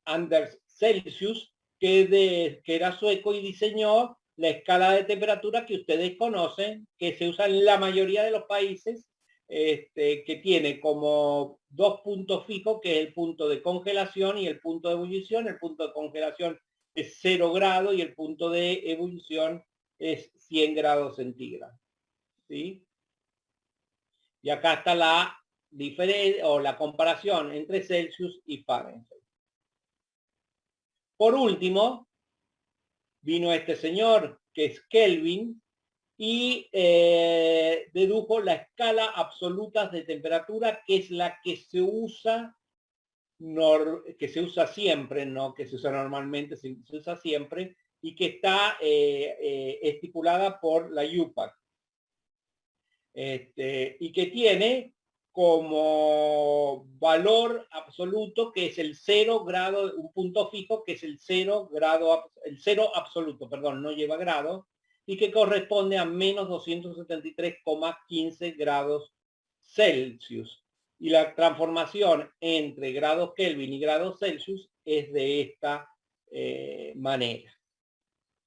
Anders Celsius, que era sueco, y diseñó la escala de temperatura que ustedes conocen, que se usa en la mayoría de los países, que tiene como dos puntos fijos, que es el punto de congelación y el punto de ebullición. El punto de congelación es 0 grados y el punto de ebullición es 100 grados centígrados. ¿Sí? Y acá está la diferencia o la comparación entre Celsius y Fahrenheit. Por último, vino este señor, que es Kelvin, y dedujo la escala absoluta de temperatura, que es la que se usa siempre, no que se usa normalmente, se usa siempre, y que está estipulada por la UPAC. Y que tiene como valor absoluto, que es el 0 grado, un punto fijo, que es el 0 grado, el 0 absoluto, perdón, no lleva grado, y que corresponde a menos 273,15 grados Celsius. Y la transformación entre grados Kelvin y grados Celsius es de esta manera.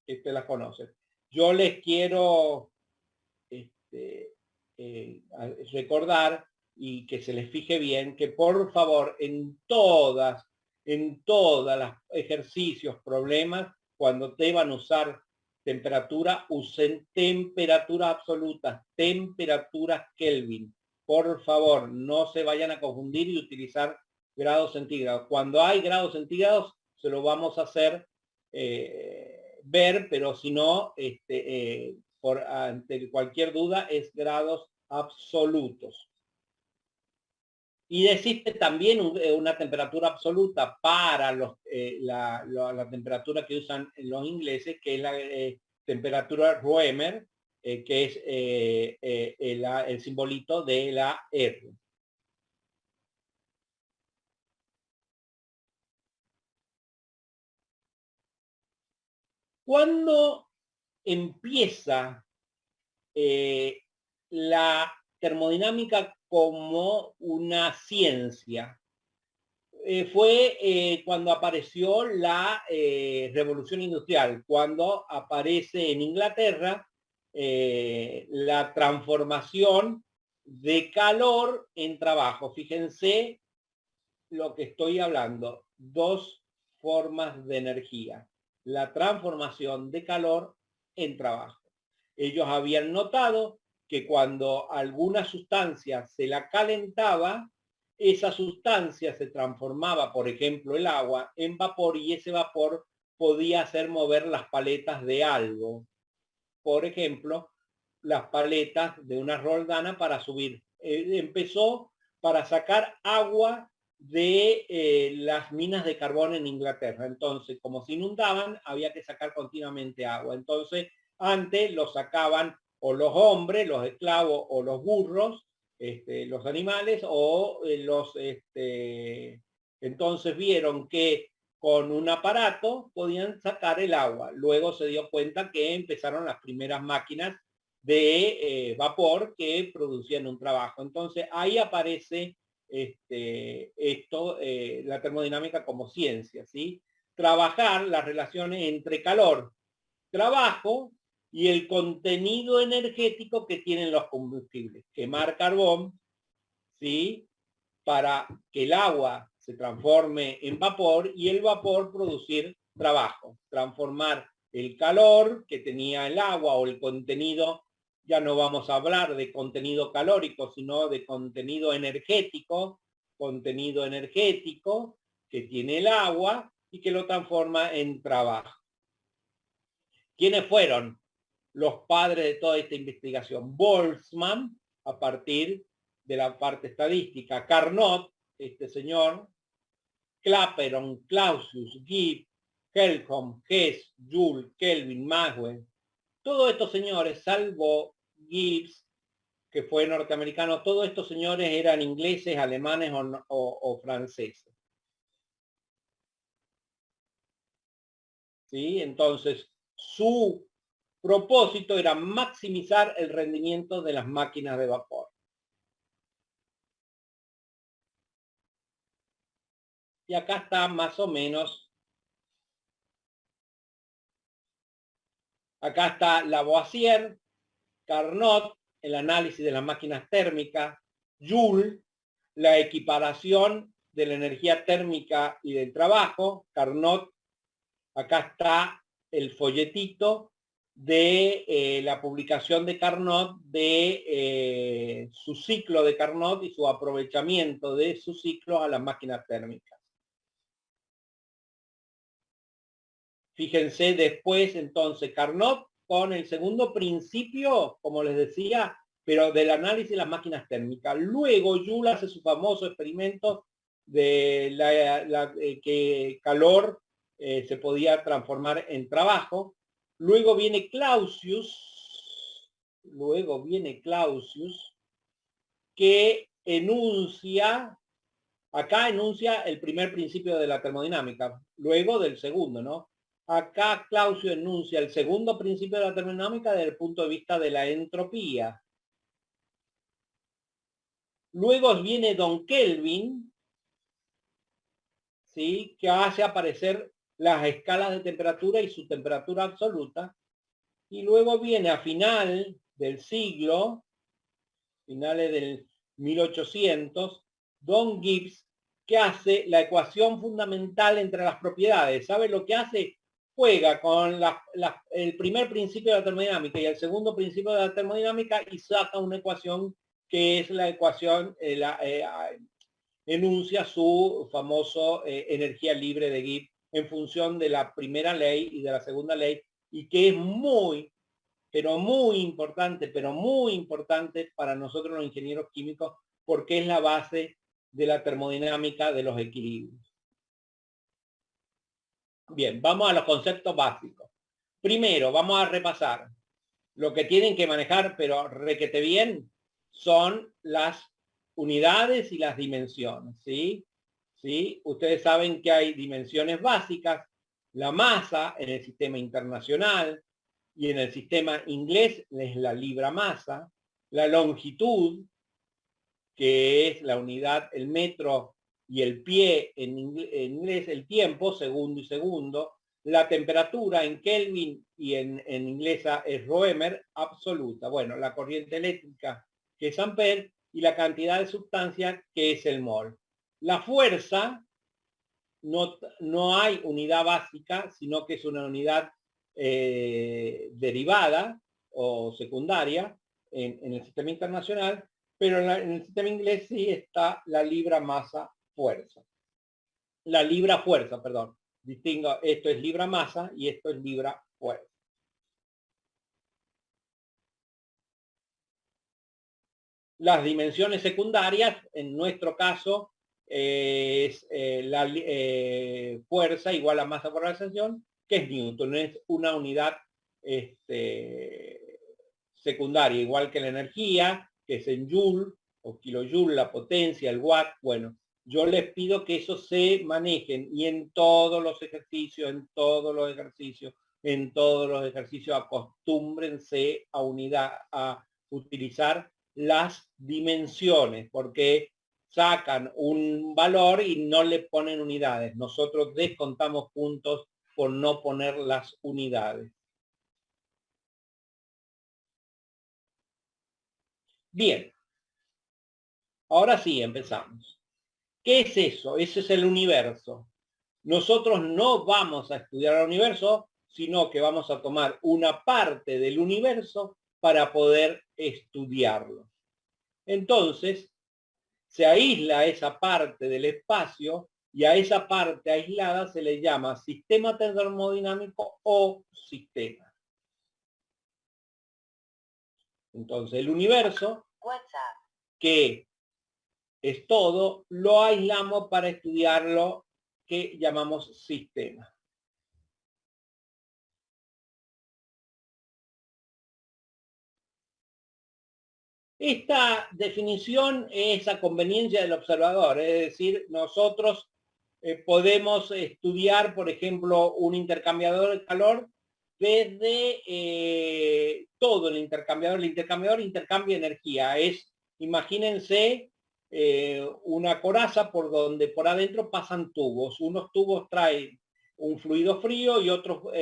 Ustedes la conocen. Yo les quiero recordar y que se les fije bien que por favor en todas los ejercicios, problemas, cuando deban usar temperatura, usen temperatura absoluta, temperaturas Kelvin. Por favor, no se vayan a confundir y utilizar grados centígrados. Cuando hay grados centígrados, se lo vamos a hacer ver, pero si no, ante cualquier duda, es grados absolutos. Y existe también una temperatura absoluta para la temperatura que usan los ingleses, que es la temperatura Römer, que es el simbolito de la R. ¿Cuándo empieza la termodinámica como una ciencia? Fue cuando apareció la revolución industrial, cuando aparece en Inglaterra la transformación de calor en trabajo. Fíjense lo que estoy hablando, dos formas de energía. La transformación de calor en trabajo. Ellos habían notado que cuando alguna sustancia se la calentaba, esa sustancia se transformaba, por ejemplo, el agua, en vapor, y ese vapor podía hacer mover las paletas de algo. Por ejemplo, las paletas de una roldana para subir. Empezó para sacar agua de las minas de carbón en Inglaterra. Entonces, como se inundaban, había que sacar continuamente agua. Entonces, antes lo sacaban o los hombres, los esclavos, o los burros, los animales, o entonces vieron que con un aparato podían sacar el agua. Luego se dio cuenta que empezaron las primeras máquinas de vapor que producían un trabajo. Entonces ahí aparece la termodinámica como ciencia, ¿sí? Trabajar las relaciones entre calor, trabajo y el contenido energético que tienen los combustibles. Quemar carbón, ¿sí? Para que el agua se transforme en vapor y el vapor producir trabajo. Transformar el calor que tenía el agua o el contenido, ya no vamos a hablar de contenido calórico, sino de contenido energético que tiene el agua y que lo transforma en trabajo. ¿Quiénes fueron los padres de toda esta investigación? Boltzmann, a partir de la parte estadística, Carnot, este señor, Clapeyron, Clausius, Gibbs, Helmholtz, Hess, Joule, Kelvin, Maxwell, todos estos señores, salvo Gibbs, que fue norteamericano, todos estos señores eran ingleses, alemanes o franceses. ¿Sí? Entonces, su propósito era maximizar el rendimiento de las máquinas de vapor. Y acá está más o menos, acá está Lavoisier, Carnot, el análisis de las máquinas térmicas, Joule, la equiparación de la energía térmica y del trabajo, Carnot, acá está el folletito de la publicación de Carnot, de su ciclo de Carnot y su aprovechamiento de su ciclo a las máquinas térmicas. Fíjense después, entonces, Carnot con el segundo principio, como les decía, pero del análisis de las máquinas térmicas. Luego Joule hace su famoso experimento de que calor se podía transformar en trabajo. Luego viene Clausius, que enuncia, acá enuncia el primer principio de la termodinámica, luego del segundo, ¿no? Acá Clausius enuncia el segundo principio de la termodinámica desde el punto de vista de la entropía. Luego viene Don Kelvin, ¿sí? Que hace aparecer las escalas de temperatura y su temperatura absoluta. Y luego viene a final del siglo, finales del 1800, Don Gibbs, que hace la ecuación fundamental entre las propiedades. ¿Sabe lo que hace? Juega con el primer principio de la termodinámica y el segundo principio de la termodinámica y saca una ecuación que es la ecuación, enuncia su famoso energía libre de Gibbs en función de la primera ley y de la segunda ley, y que es muy importante para nosotros los ingenieros químicos, porque es la base de la termodinámica de los equilibrios. Bien, vamos a los conceptos básicos. Primero, vamos a repasar lo que tienen que manejar, pero requete bien, son las unidades y las dimensiones, ¿sí? ¿Sí? Ustedes saben que hay dimensiones básicas, la masa en el sistema internacional y en el sistema inglés es la libra masa, la longitud, que es la unidad, el metro y el pie en inglés, el tiempo, segundo y segundo, la temperatura en Kelvin y en inglesa es Roemer, absoluta. Bueno, la corriente eléctrica, que es Ampere, y la cantidad de sustancia, que es el mol. La fuerza, no hay unidad básica, sino que es una unidad derivada o secundaria en el sistema internacional, pero en el sistema inglés sí está la libra masa fuerza. La libra fuerza, perdón. Distingo, esto es libra masa y esto es libra fuerza. Las dimensiones secundarias, en nuestro caso, es la fuerza igual a masa por realización, que es Newton, es una unidad secundaria, igual que la energía, que es en Joule o kilojoule, la potencia, el watt. Bueno, yo les pido que eso se manejen y en todos los ejercicios, acostúmbrense a utilizar las dimensiones, porque sacan un valor y no le ponen unidades. Nosotros descontamos puntos por no poner las unidades. Bien. Ahora sí, empezamos. ¿Qué es eso? Ese es el universo. Nosotros no vamos a estudiar el universo, sino que vamos a tomar una parte del universo para poder estudiarlo. Entonces, se aísla esa parte del espacio y a esa parte aislada se le llama sistema termodinámico o sistema. Entonces, el universo, que es todo, lo aislamos para estudiar lo que llamamos sistema. Esta definición es a conveniencia del observador, es decir, nosotros podemos estudiar, por ejemplo, un intercambiador de calor desde todo el intercambiador. El intercambiador intercambia energía. Imagínense una coraza por donde por adentro pasan tubos. Unos tubos traen un fluido frío y otro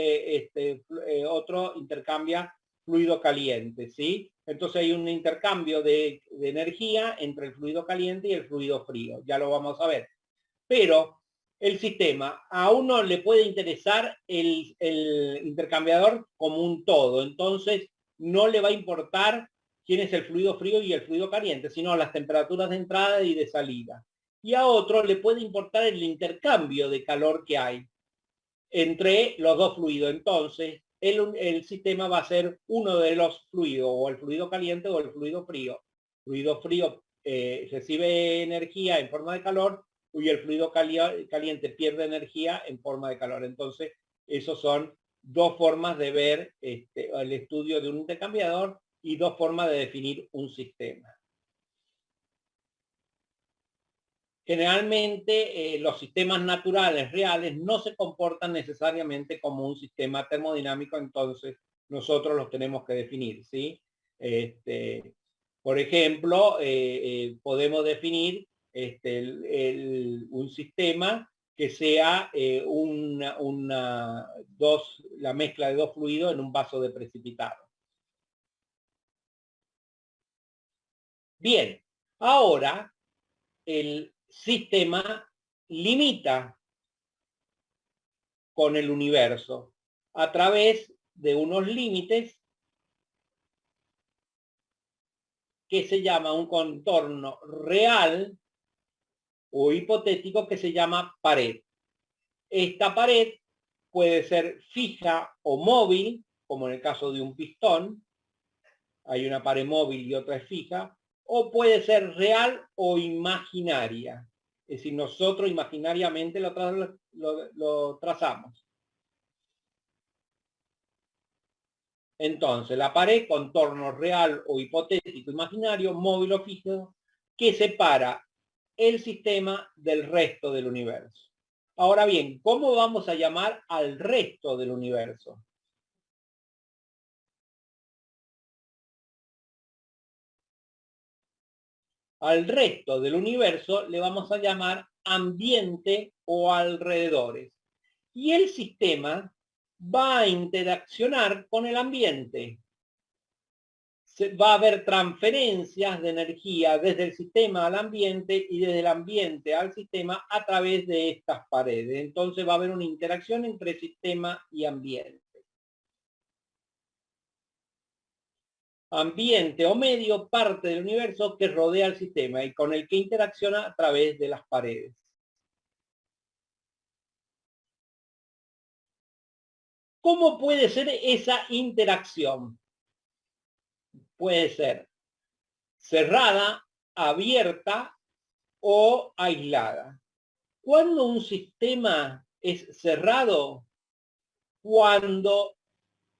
intercambia fluido caliente, ¿sí? Entonces hay un intercambio de energía entre el fluido caliente y el fluido frío. Ya lo vamos a ver. Pero el sistema, a uno le puede interesar el intercambiador como un todo. Entonces no le va a importar quién es el fluido frío y el fluido caliente, sino las temperaturas de entrada y de salida. Y a otro le puede importar el intercambio de calor que hay entre los dos fluidos. Entonces, el sistema va a ser uno de los fluidos, o el fluido caliente o el fluido frío. Fluido frío recibe energía en forma de calor y el fluido caliente pierde energía en forma de calor. Entonces, esos son dos formas de ver el estudio de un intercambiador y dos formas de definir un sistema. Generalmente los sistemas naturales reales no se comportan necesariamente como un sistema termodinámico, entonces nosotros los tenemos que definir, ¿sí? Por ejemplo, podemos definir un sistema que sea la mezcla de dos fluidos en un vaso de precipitado. Bien, ahora el sistema limita con el universo a través de unos límites que se llama un contorno real o hipotético que se llama pared. Esta pared puede ser fija o móvil, como en el caso de un pistón. Hay una pared móvil y otra es fija. O puede ser real o imaginaria. Es decir, nosotros imaginariamente lo trazamos. Entonces, la pared, contorno real o hipotético imaginario, móvil o fijo, que separa el sistema del resto del universo. Ahora bien, ¿cómo vamos a llamar al resto del universo? Al resto del universo le vamos a llamar ambiente o alrededores. Y el sistema va a interaccionar con el ambiente. Va a haber transferencias de energía desde el sistema al ambiente y desde el ambiente al sistema a través de estas paredes. Entonces va a haber una interacción entre sistema y ambiente. Ambiente o medio, parte del universo que rodea al sistema y con el que interacciona a través de las paredes. ¿Cómo puede ser esa interacción? Puede ser cerrada, abierta o aislada. ¿Cuándo un sistema es cerrado? Cuando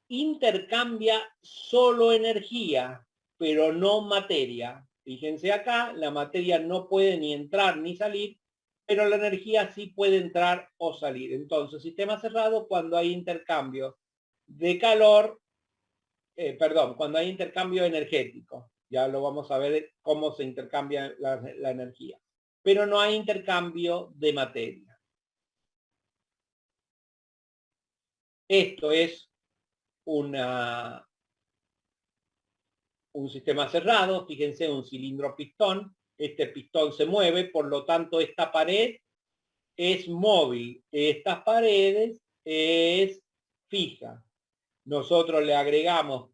intercambia solo energía, pero no materia. Fíjense acá, la materia no puede ni entrar ni salir, pero la energía sí puede entrar o salir. Entonces, sistema cerrado cuando hay intercambio de calor, cuando hay intercambio energético. Ya lo vamos a ver cómo se intercambia la energía. Pero no hay intercambio de materia. Esto es un sistema cerrado. Fíjense, un cilindro pistón. Este pistón se mueve, por lo tanto esta pared es móvil. Estas paredes es fija. Nosotros le agregamos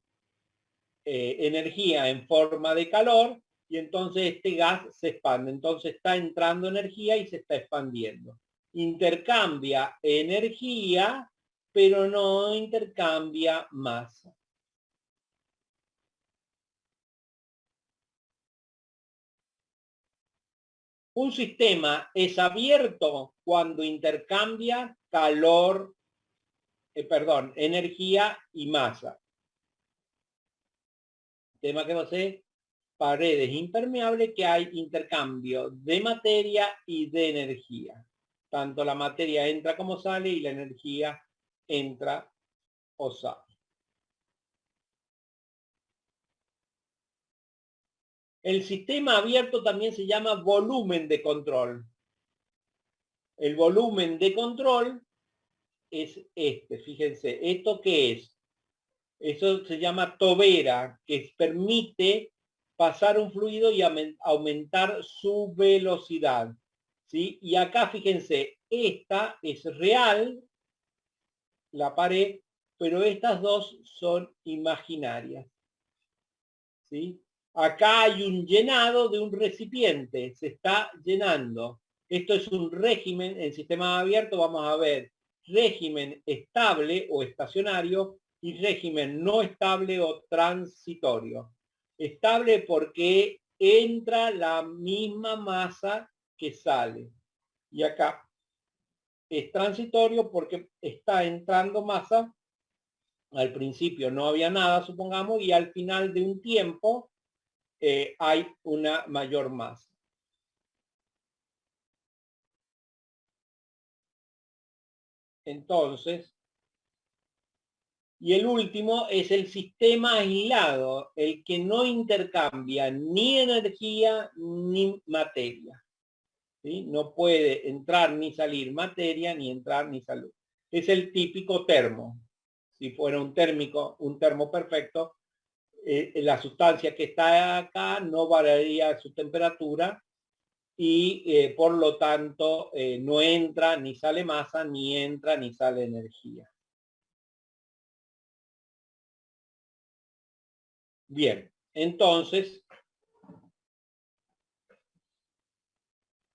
energía en forma de calor y entonces este gas se expande. Entonces está entrando energía y se está expandiendo. Intercambia energía, pero no intercambia masa. Un sistema es abierto cuando intercambia calor, energía y masa. Tema que no sé, paredes impermeables que hay intercambio de materia y de energía. Tanto la materia entra como sale y la energía entra o sale. El sistema abierto también se llama volumen de control. El volumen de control es fíjense, ¿esto qué es? Eso se llama tobera, que permite pasar un fluido y aumentar su velocidad, ¿sí? Y acá fíjense, esta es real, la pared, pero estas dos son imaginarias, ¿sí? Acá hay un llenado de un recipiente, se está llenando. Esto es un régimen, en sistema abierto vamos a ver régimen estable o estacionario y régimen no estable o transitorio. Estable porque entra la misma masa que sale. Y acá es transitorio porque está entrando masa. Al principio no había nada, supongamos, y al final de un tiempo hay una mayor masa. Entonces, y el último es el sistema aislado, el que no intercambia ni energía ni materia. ¿Sí? No puede entrar ni salir materia, ni entrar ni salir. Es el típico termo. Si fuera un termo perfecto, la sustancia que está acá no variaría su temperatura y por lo tanto no entra ni sale masa, ni entra ni sale energía. Bien, entonces,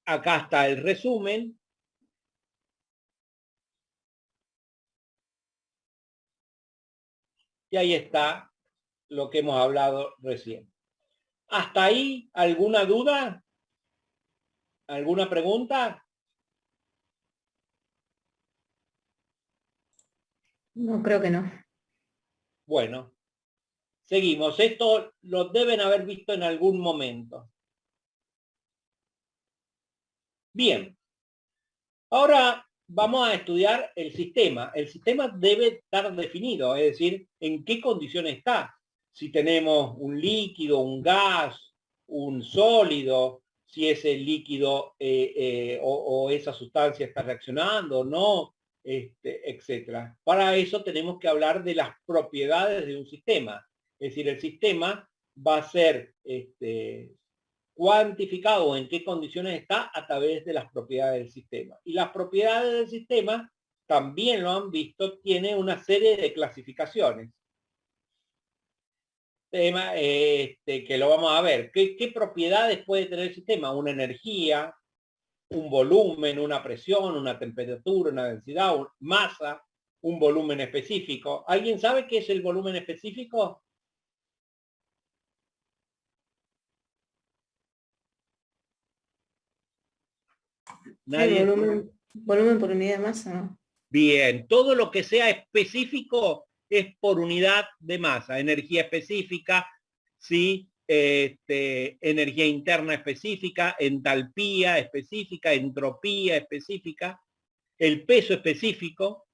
acá está el resumen. Y ahí está lo que hemos hablado recién. ¿Hasta ahí alguna duda? ¿Alguna pregunta? No, creo que no. Bueno, seguimos. Esto lo deben haber visto en algún momento. Bien. Ahora vamos a estudiar el sistema. El sistema debe estar definido, es decir, en qué condiciones está. Si tenemos un líquido, un gas, un sólido, si ese líquido o esa sustancia está reaccionando o no, etcétera. Para eso tenemos que hablar de las propiedades de un sistema. Es decir, el sistema va a ser cuantificado en qué condiciones está a través de las propiedades del sistema. Y las propiedades del sistema, también lo han visto, tiene una serie de clasificaciones. Tema que lo vamos a ver. ¿Qué propiedades puede tener el sistema? Una energía, un volumen, una presión, una temperatura, una densidad, una masa, un volumen específico. ¿Alguien sabe qué es el volumen específico? ¿Nadie? Volumen por unidad de masa, ¿no? Bien, todo lo que sea específico es por unidad de masa. Energía específica, ¿sí? Energía interna específica, entalpía específica, entropía específica, el peso específico.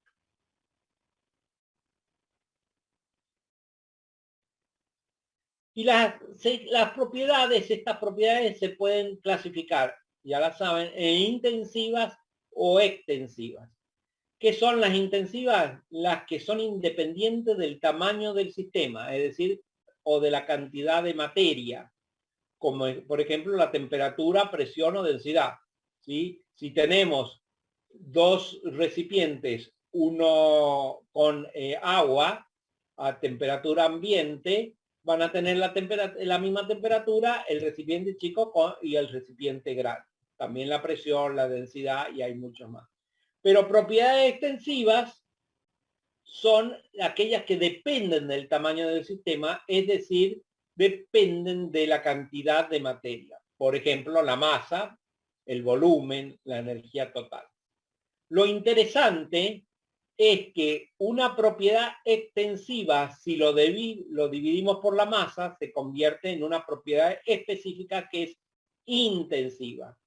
Y las propiedades, estas propiedades se pueden clasificar, ya las saben, en intensivas o extensivas. ¿Qué son las intensivas? Las que son independientes del tamaño del sistema, es decir, o de la cantidad de materia, como por ejemplo la temperatura, presión o densidad. ¿Sí? Si tenemos dos recipientes, uno con agua a temperatura ambiente, van a tener la misma temperatura el recipiente chico y el recipiente grande. También la presión, la densidad y hay muchos más. Pero propiedades extensivas son aquellas que dependen del tamaño del sistema, es decir, dependen de la cantidad de materia. Por ejemplo, la masa, el volumen, la energía total. Lo interesante es que una propiedad extensiva, si lo dividimos por la masa, se convierte en una propiedad específica que es intensiva.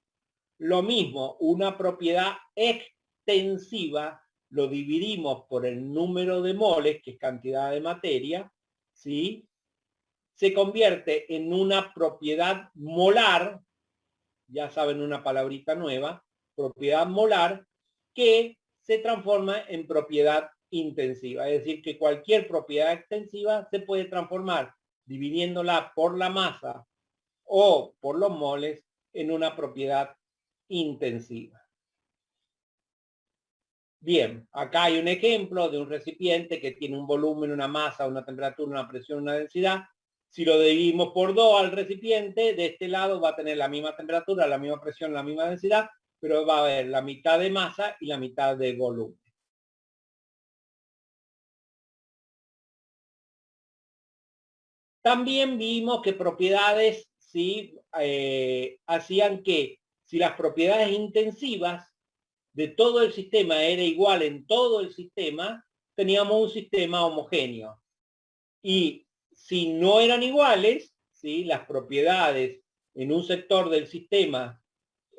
Lo mismo, una propiedad extensiva lo dividimos por el número de moles, que es cantidad de materia, ¿sí? Se convierte en una propiedad molar, ya saben una palabrita nueva, propiedad molar, que se transforma en propiedad intensiva. Es decir, que cualquier propiedad extensiva se puede transformar dividiéndola por la masa o por los moles en una propiedad intensiva. Bien, acá hay un ejemplo de un recipiente que tiene un volumen, una masa, una temperatura, una presión, una densidad. Si lo dividimos por 2 al recipiente, de este lado va a tener la misma temperatura, la misma presión, la misma densidad, pero va a haber la mitad de masa y la mitad de volumen. También vimos que propiedades, ¿sí? Hacían que si las propiedades intensivas de todo el sistema era igual en todo el sistema, teníamos un sistema homogéneo. Y si no eran iguales, ¿sí? Las propiedades en un sector del sistema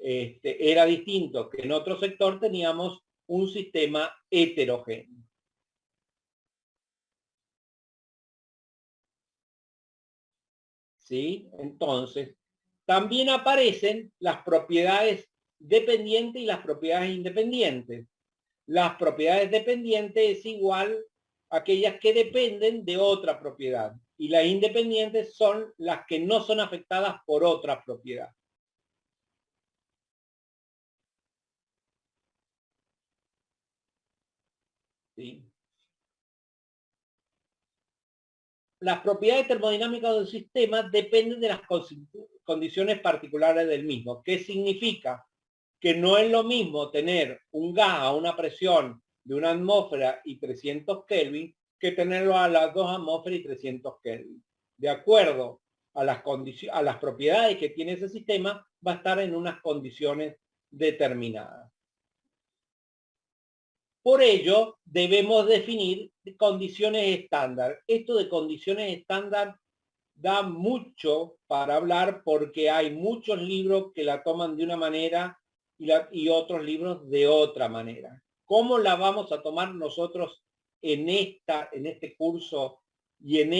era distinto que en otro sector, teníamos un sistema heterogéneo. ¿Sí? Entonces, también aparecen las propiedades dependientes y las propiedades independientes. Las propiedades dependientes es igual a aquellas que dependen de otra propiedad. Y las independientes son las que no son afectadas por otra propiedad. ¿Sí? Las propiedades termodinámicas del sistema dependen de las condiciones particulares del mismo. ¿Qué significa? Que no es lo mismo tener un gas a una presión de una atmósfera y 300 Kelvin que tenerlo a las 2 atmósferas y 300 Kelvin. De acuerdo a las propiedades que tiene ese sistema, va a estar en unas condiciones determinadas. Por ello, debemos definir condiciones estándar. Esto de condiciones estándar da mucho para hablar porque hay muchos libros que la toman de una manera y otros libros de otra manera. ¿Cómo la vamos a tomar nosotros en este curso y en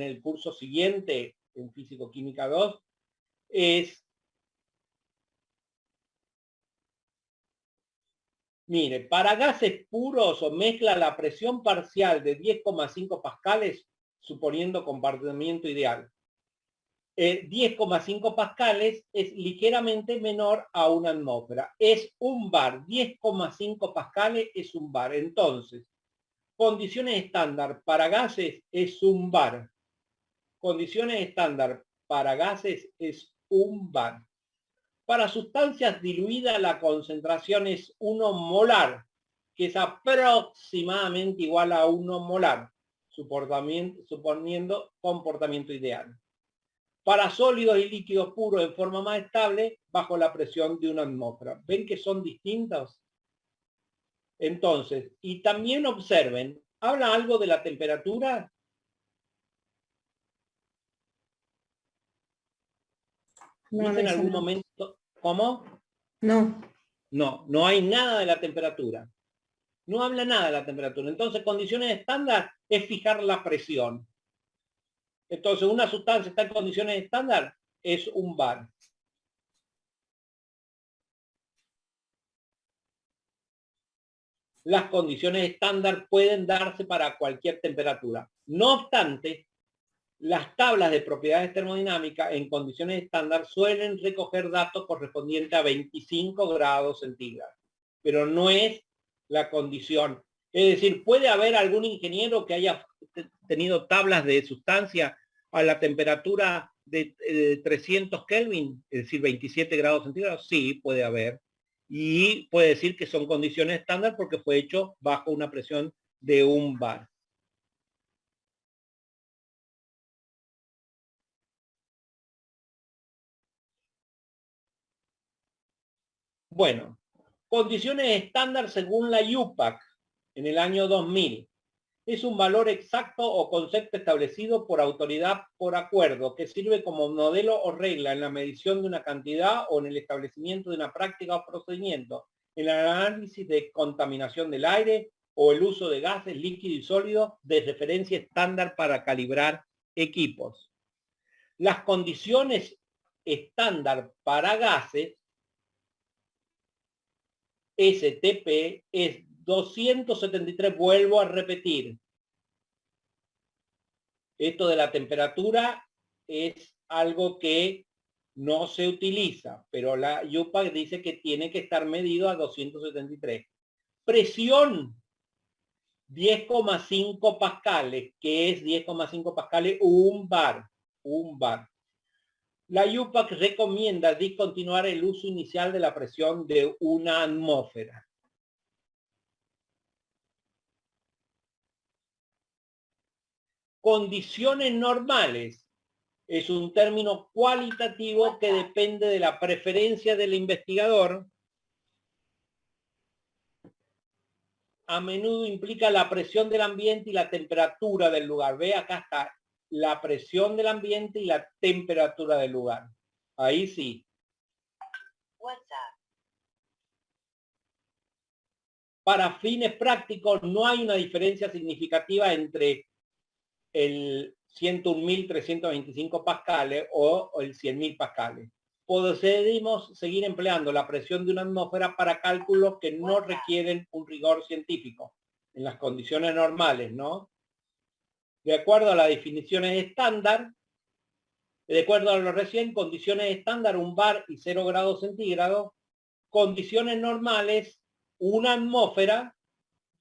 el curso siguiente, en Físico-Química 2? Mire, para gases puros o mezcla, la presión parcial de 10,5 pascales, suponiendo compartimiento ideal. 10,5 pascales es ligeramente menor a una atmósfera. Es un bar. 10,5 pascales es un bar. Entonces, condiciones estándar para gases es un bar. Condiciones estándar para gases es un bar. Para sustancias diluidas la concentración es 1 molar, que es aproximadamente igual a 1 molar, suponiendo comportamiento ideal. Para sólidos y líquidos puros en forma más estable, bajo la presión de una atmósfera. ¿Ven que son distintos? Entonces, y también observen, ¿habla algo de la temperatura? No, ¿Dice en algún momento? ¿Cómo? No. No, no hay nada de la temperatura. No habla nada de la temperatura. Entonces, condiciones estándar es fijar la presión. Entonces, una sustancia está en condiciones estándar, es un bar. Las condiciones estándar pueden darse para cualquier temperatura. No obstante, las tablas de propiedades termodinámicas en condiciones estándar suelen recoger datos correspondientes a 25 grados centígrados, pero no es la condición. Es decir, puede haber algún ingeniero que haya tenido tablas de sustancia a la temperatura de 300 Kelvin, es decir, 27 grados centígrados. Sí, puede haber. Y puede decir que son condiciones estándar porque fue hecho bajo una presión de un bar. Bueno, condiciones estándar según la IUPAC en el año 2000. Es un valor exacto o concepto establecido por autoridad por acuerdo que sirve como modelo o regla en la medición de una cantidad o en el establecimiento de una práctica o procedimiento, en el análisis de contaminación del aire o el uso de gases líquidos y sólidos de referencia estándar para calibrar equipos. Las condiciones estándar para gases STP es 273, vuelvo a repetir. Esto de la temperatura es algo que no se utiliza, pero la IUPAC dice que tiene que estar medido a 273. Presión, 10,5 pascales, que es 10,5 pascales, un bar. La IUPAC recomienda discontinuar el uso inicial de la presión de una atmósfera. condiciones normales. Es un término cualitativo que depende de la preferencia del investigador. A menudo implica la presión del ambiente y la temperatura del lugar. Ve, acá está la presión del ambiente y la temperatura del lugar. Ahí sí. Para fines prácticos no hay una diferencia significativa entre el 101.325 pascales o el 100.000 pascales. Podemos seguir empleando la presión de una atmósfera para cálculos que no requieren un rigor científico en las condiciones normales, ¿no? De acuerdo a las definiciones estándar, de acuerdo a lo recién, condiciones estándar, un bar y 0 grados centígrados, condiciones normales, una atmósfera,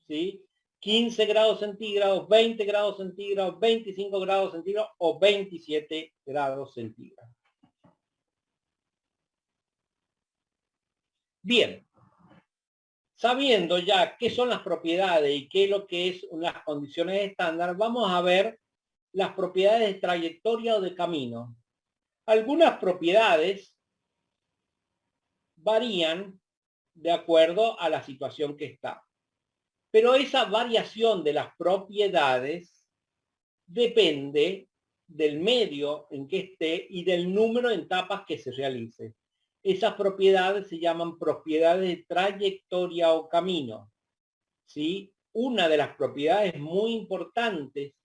¿sí? 15 grados centígrados, 20 grados centígrados, 25 grados centígrados o 27 grados centígrados. Bien, sabiendo ya qué son las propiedades y qué es lo que es las condiciones estándar, vamos a ver las propiedades de trayectoria o de camino. Algunas propiedades varían de acuerdo a la situación que está. Pero esa variación de las propiedades depende del medio en que esté y del número de etapas que se realice. Esas propiedades se llaman propiedades de trayectoria o camino, ¿sí? Una de las propiedades muy importantes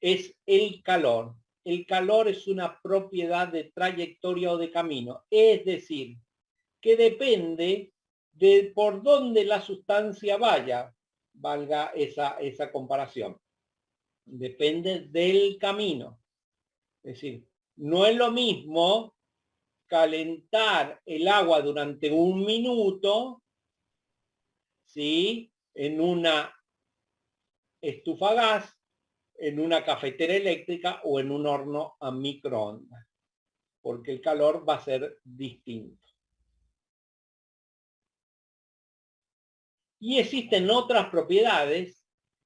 es el calor. El calor es una propiedad de trayectoria o de camino, es decir, que depende de por dónde la sustancia vaya, valga esa comparación. Depende del camino. Es decir, no es lo mismo calentar el agua durante 1 minuto, ¿sí? En una estufa a gas, en una cafetera eléctrica o en un horno a microondas, porque el calor va a ser distinto. Y existen otras propiedades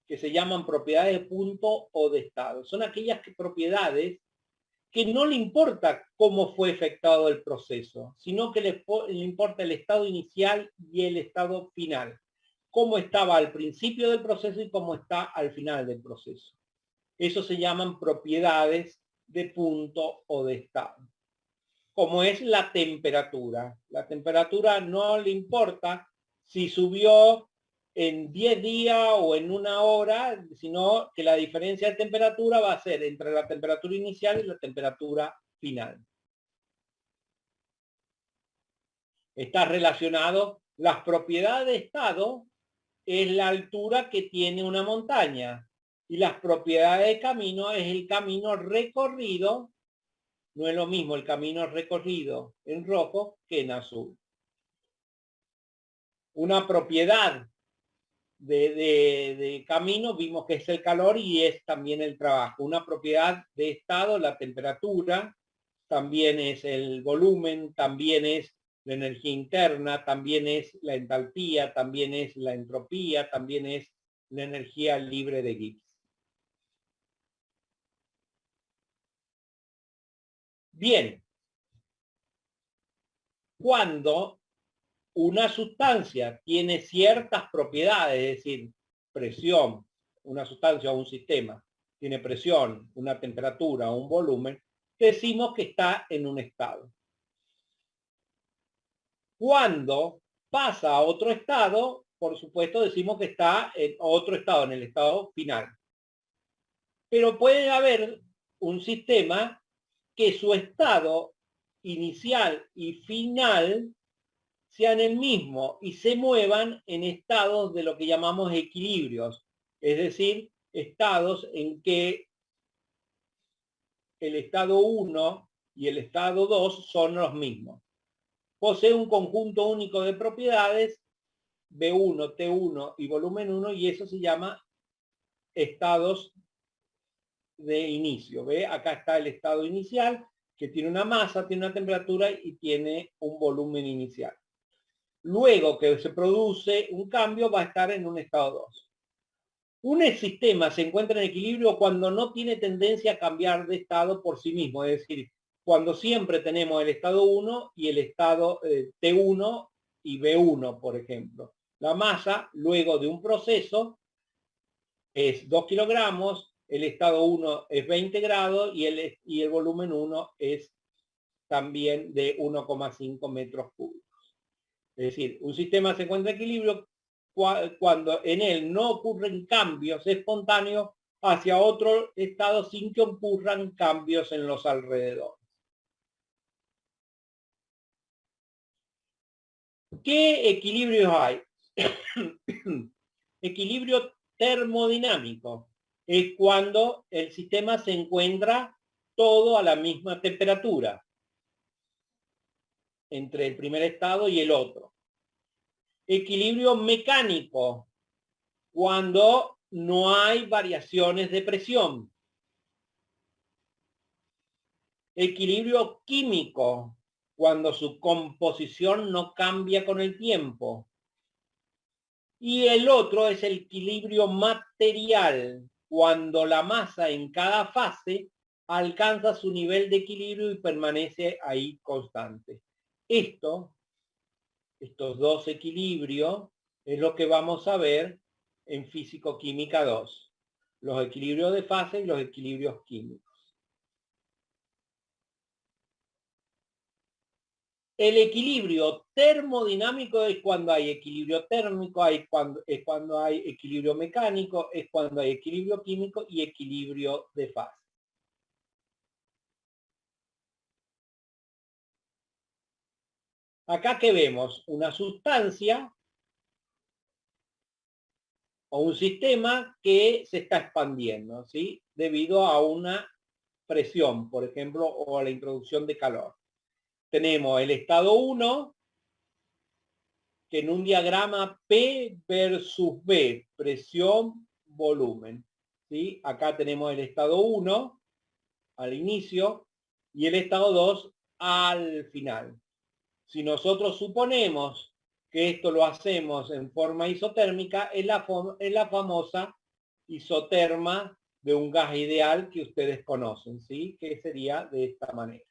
que se llaman propiedades de punto o de estado. Son aquellas propiedades que no le importa cómo fue efectuado el proceso, sino que le importa el estado inicial y el estado final. Cómo estaba al principio del proceso y cómo está al final del proceso. Eso se llaman propiedades de punto o de estado. Como es la temperatura. La temperatura no le importa si subió en 10 días o en 1 hora, sino que la diferencia de temperatura va a ser entre la temperatura inicial y la temperatura final. Está relacionado, las propiedades de estado es la altura que tiene una montaña y las propiedades de camino es el camino recorrido. No es lo mismo el camino recorrido en rojo que en azul. Una propiedad de camino vimos que es el calor y es también el trabajo. Una propiedad de estado, la temperatura, también es el volumen, también es la energía interna, también es la entalpía, también es la entropía, también es la energía libre de Gibbs. Bien, cuando una sustancia tiene ciertas propiedades, es decir, presión, una sustancia o un sistema tiene presión, una temperatura o un volumen, decimos que está en un estado. Cuando pasa a otro estado, por supuesto decimos que está en otro estado, en el estado final. Pero puede haber un sistema que su estado inicial y final sean el mismo y se muevan en estados de lo que llamamos equilibrios, es decir, estados en que el estado 1 y el estado 2 son los mismos. Posee un conjunto único de propiedades, B1, T1 y volumen 1, y eso se llama estados de inicio. ¿Ve? Acá está el estado inicial, que tiene una masa, tiene una temperatura y tiene un volumen inicial. Luego que se produce un cambio, va a estar en un estado 2. Un sistema se encuentra en equilibrio cuando no tiene tendencia a cambiar de estado por sí mismo, es decir, cuando siempre tenemos el estado 1 y el estado T1 y B1, por ejemplo. La masa, luego de un proceso, es 2 kilogramos, el estado 1 es 20 grados y el volumen 1 es también de 1,5 metros cúbicos. Es decir, un sistema se encuentra en equilibrio cuando en él no ocurren cambios espontáneos hacia otro estado sin que ocurran cambios en los alrededores. ¿Qué equilibrios hay? Equilibrio termodinámico es cuando el sistema se encuentra todo a la misma temperatura entre el primer estado y el otro. Equilibrio mecánico, cuando no hay variaciones de presión. Equilibrio químico, cuando su composición no cambia con el tiempo. Y el otro es el equilibrio material, cuando la masa en cada fase alcanza su nivel de equilibrio y permanece ahí constante. Estos dos equilibrios es lo que vamos a ver en Físico-Química 2. Los equilibrios de fase y los equilibrios químicos. El equilibrio termodinámico es cuando hay equilibrio térmico, es cuando hay equilibrio mecánico, es cuando hay equilibrio químico y equilibrio de fase. Acá que vemos una sustancia o un sistema que se está expandiendo, ¿sí? Debido a una presión, por ejemplo, o a la introducción de calor. Tenemos el estado 1, que en un diagrama P versus B, presión, volumen, ¿sí? Acá tenemos el estado 1 al inicio y el estado 2 al final. Si nosotros suponemos que esto lo hacemos en forma isotérmica, es la famosa isoterma de un gas ideal que ustedes conocen, ¿sí? Que sería de esta manera.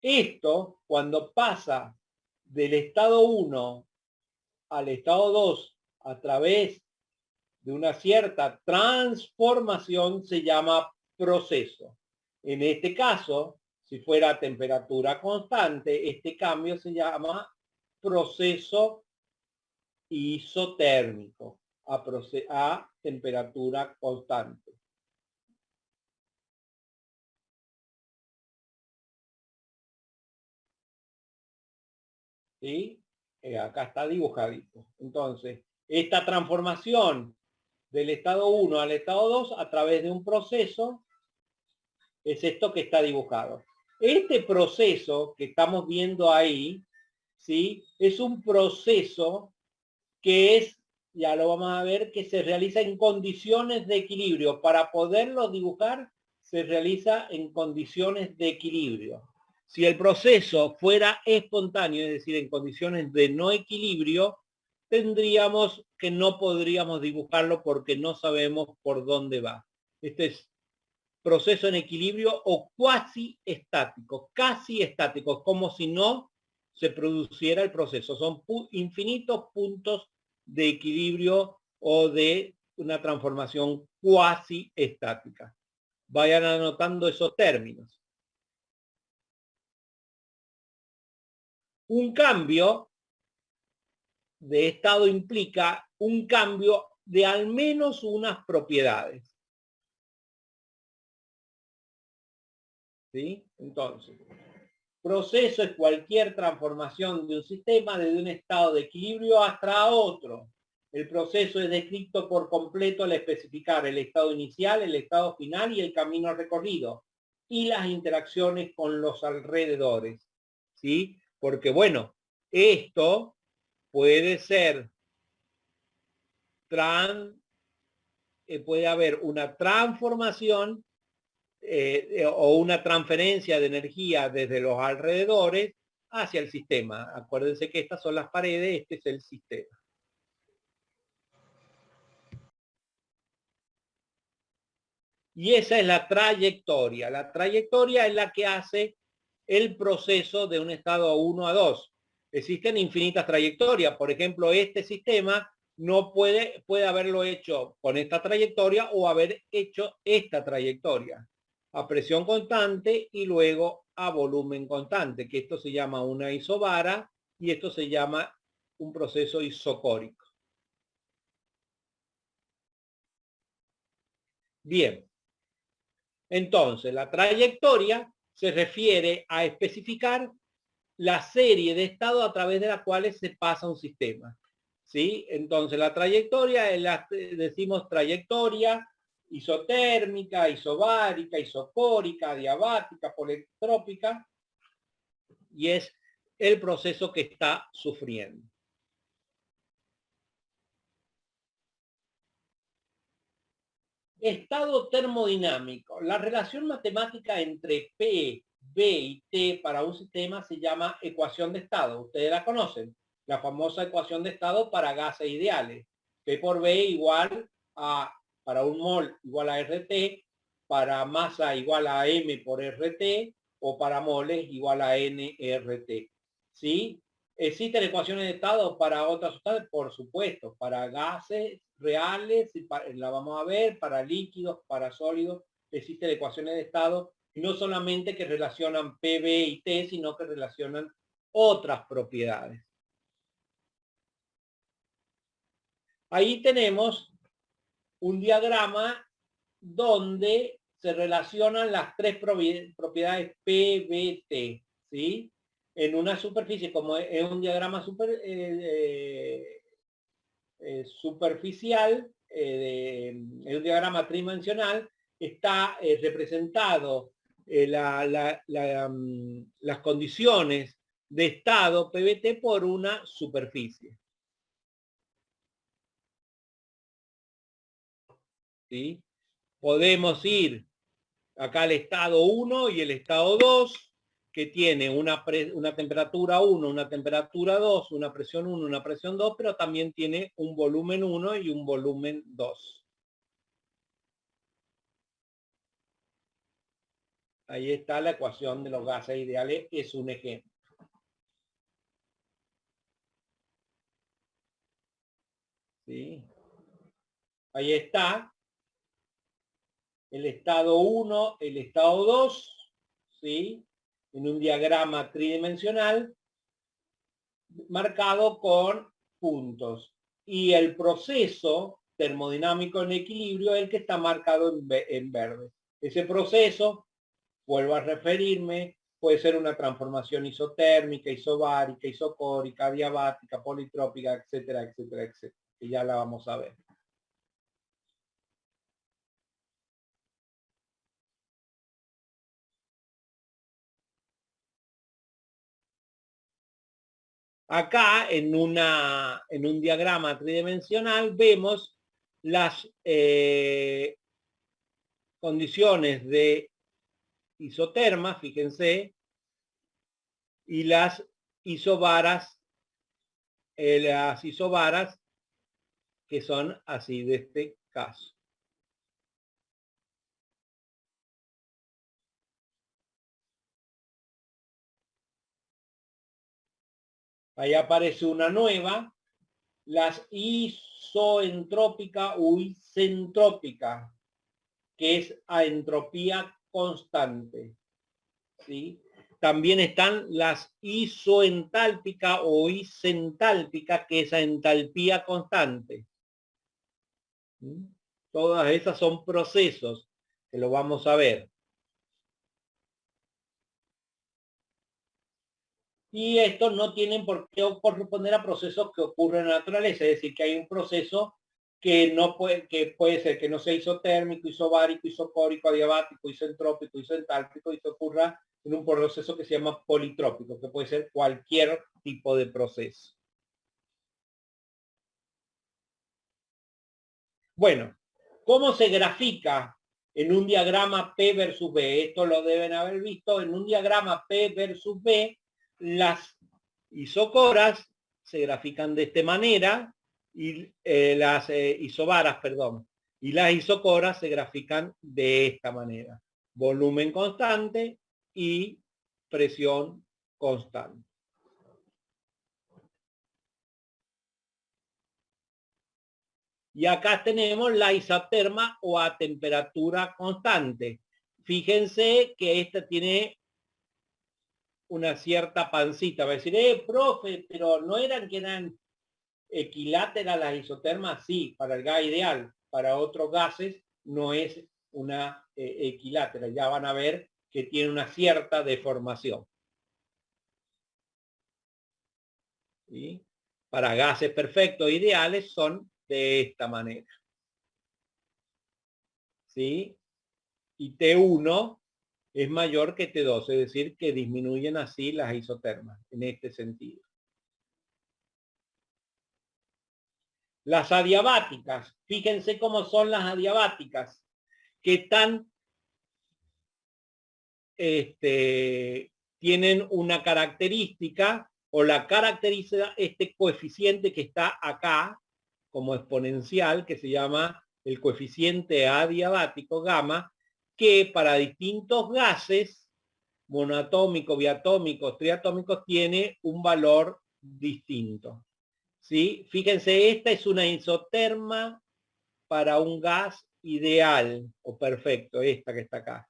Esto, cuando pasa del estado 1 al estado 2 a través de una cierta transformación, se llama proceso. En este caso, si fuera a temperatura constante, este cambio se llama proceso isotérmico a temperatura constante. ¿Sí? Acá está dibujadito. Entonces, esta transformación del estado 1 al estado 2 a través de un proceso es esto que está dibujado. Este proceso que estamos viendo ahí, ¿sí? Es un proceso que es, ya lo vamos a ver, que se realiza en condiciones de equilibrio. Para poderlo dibujar, se realiza en condiciones de equilibrio. Si el proceso fuera espontáneo, es decir, en condiciones de no equilibrio, tendríamos que no podríamos dibujarlo porque no sabemos por dónde va. Este es proceso en equilibrio o cuasi estático, casi estático, como si no se produciera el proceso. Son infinitos puntos de equilibrio o de una transformación cuasi estática. Vayan anotando esos términos. Un cambio de estado implica un cambio de al menos unas propiedades. ¿Sí? Entonces, proceso es cualquier transformación de un sistema desde un estado de equilibrio hasta otro. El proceso es descrito por completo al especificar el estado inicial, el estado final y el camino recorrido, y las interacciones con los alrededores. ¿Sí? Porque, bueno, esto puede ser, puede haber una transformación o una transferencia de energía desde los alrededores hacia el sistema. Acuérdense que estas son las paredes, este es el sistema. Y esa es la trayectoria. La trayectoria es la que hace el proceso de un estado 1 a 2. Existen infinitas trayectorias. Por ejemplo, este sistema no puede haberlo hecho con esta trayectoria o haber hecho esta trayectoria a presión constante y luego a volumen constante, que esto se llama una isobara y esto se llama un proceso isocórico. Bien. Entonces, la trayectoria se refiere a especificar la serie de estados a través de las cuales se pasa un sistema. ¿Sí? Entonces, la trayectoria, decimos trayectoria isotérmica, isobárica, isocórica, adiabática, politrópica, y es el proceso que está sufriendo. Estado termodinámico. La relación matemática entre P, B y T para un sistema se llama ecuación de estado. Ustedes la conocen. La famosa ecuación de estado para gases ideales. P por B igual a, para un mol igual a RT, para masa igual a M por RT, o para moles igual a NRT. ¿Sí? ¿Existen ecuaciones de estado para otras sustancias? Por supuesto, para gases reales, la vamos a ver, para líquidos, para sólidos, existen ecuaciones de estado, y no solamente que relacionan P, B y T, sino que relacionan otras propiedades. Ahí tenemos un diagrama donde se relacionan las tres propiedades P, B, T, ¿sí? En una superficie, como es un diagrama superficial, en un diagrama tridimensional, está representado las condiciones de estado PBT por una superficie. ¿Sí? Podemos ir acá al estado 1 y el estado 2, que tiene una temperatura 1, una temperatura 2, una presión 1, una presión 2, pero también tiene un volumen 1 y un volumen 2. Ahí está la ecuación de los gases ideales, es un ejemplo. ¿Sí? Ahí está el estado 1, el estado 2, ¿sí? En un diagrama tridimensional marcado con puntos. Y el proceso termodinámico en equilibrio es el que está marcado en verde. Ese proceso, vuelvo a referirme, puede ser una transformación isotérmica, isobárica, isocórica, adiabática, politrópica, etcétera, etcétera, etcétera. Y ya la vamos a ver. Acá en un diagrama tridimensional vemos las condiciones de isoterma, fíjense, y las isobaras que son así de este caso. Ahí aparece una nueva, las isoentrópica o isentrópica, que es a entropía constante. ¿Sí? También están las isoentálpica o isentálpica, que es a entalpía constante. ¿Sí? Todas esas son procesos que lo vamos a ver. Y estos no tienen por qué corresponder a procesos que ocurren en la naturaleza, es decir, que hay un proceso que puede ser que no sea isotérmico, isobárico, isocórico, adiabático, isentrópico, isentálpico, y que ocurra en un proceso que se llama politrópico, que puede ser cualquier tipo de proceso. Bueno, ¿cómo se grafica en un diagrama P versus B? Esto lo deben haber visto. En un diagrama P versus B, las isocoras se grafican de esta manera y las isobaras, perdón, Y las isocoras se grafican de esta manera. Volumen constante y presión constante. Y acá tenemos la isoterma o a temperatura constante. Fíjense que esta tiene una cierta pancita. Va a decir, profe, pero no eran que eran equiláteras las isotermas. Sí, para el gas ideal. Para otros gases no es una equilátera. Ya van a ver que tiene una cierta deformación. ¿Sí? Para gases perfectos ideales son de esta manera. ¿Sí? Y T1 es mayor que T2, es decir, que disminuyen así las isotermas, en este sentido. Las adiabáticas, fíjense cómo son las adiabáticas, que están, tienen una característica, o la caracteriza este coeficiente que está acá, como exponencial, que se llama el coeficiente adiabático gamma, que para distintos gases, monoatómicos, biatómicos, triatómicos, tiene un valor distinto. ¿Sí? Fíjense, esta es una isoterma para un gas ideal o perfecto, esta que está acá.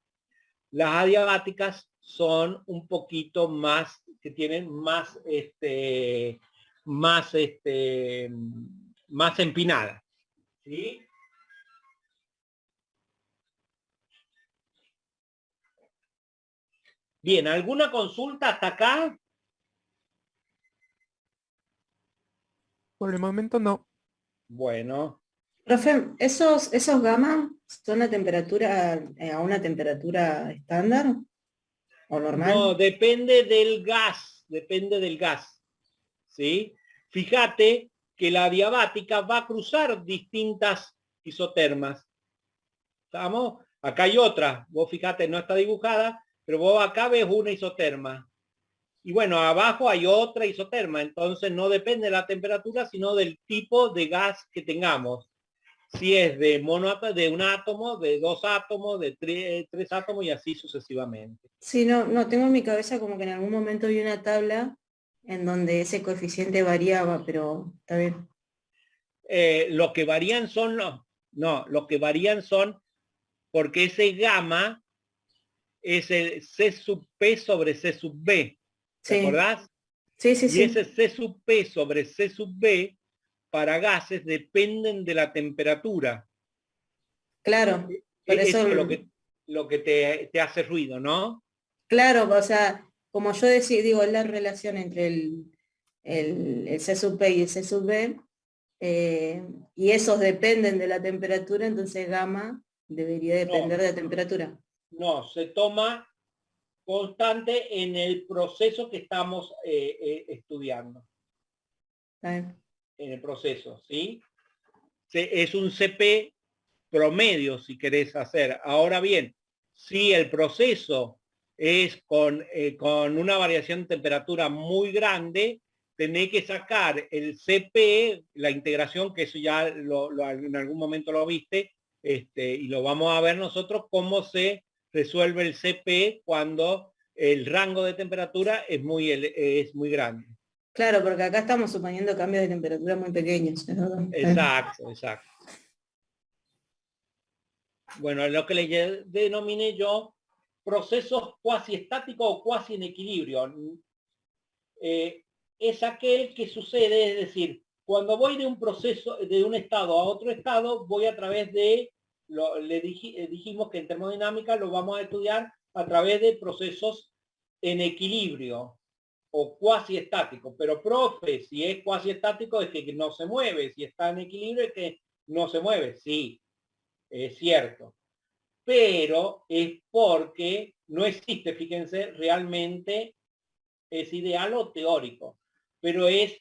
Las adiabáticas son un poquito más, que tienen más, más empinada. ¿Sí? Bien, ¿alguna consulta hasta acá? Por el momento no. Bueno. Profe, ¿esos gamma son a temperatura, a una temperatura estándar o normal? No, depende del gas, ¿sí? Fíjate que la adiabática va a cruzar distintas isotermas. ¿Estamos? Acá hay otra, vos fíjate, no está dibujada, pero vos acá ves una isoterma. Y bueno, abajo hay otra isoterma, entonces no depende de la temperatura, sino del tipo de gas que tengamos. Si es de de un átomo, de dos átomos, de tres átomos y así sucesivamente. Sí, no, tengo en mi cabeza como que en algún momento vi una tabla en donde ese coeficiente variaba, pero está bien. Lo que varían son lo que varían son porque ese gamma es el C sub P sobre C sub B. ¿Te acordás? Sí. Y ese C sub P sobre C sub B para gases dependen de la temperatura. Claro. Por eso es lo que te hace ruido, ¿no? Claro, o sea, como yo decía, digo, es la relación entre el C sub P y el C sub B, y esos dependen de la temperatura, entonces gamma debería depender de la temperatura. No, se toma constante en el proceso que estamos estudiando. En el proceso, ¿sí? Es un CP promedio, si querés hacer. Ahora bien, si el proceso es con una variación de temperatura muy grande, tenés que sacar el CP, la integración, que eso ya en algún momento lo viste, y lo vamos a ver nosotros, cómo se resuelve el CP cuando el rango de temperatura es muy grande. Claro, porque acá estamos suponiendo cambios de temperatura muy pequeños. Exacto. Bueno, lo que le denominé yo procesos cuasi estáticos o cuasi en equilibrio. Es aquel que sucede, es decir, cuando voy de un proceso, de un estado a otro estado, voy a través de, dijimos que en termodinámica lo vamos a estudiar a través de procesos en equilibrio o cuasi estático. Pero profe, si es cuasi estático es que no se mueve, si está en equilibrio es que no se mueve. Sí, es cierto. Pero es porque no existe, fíjense, realmente es ideal o teórico, pero es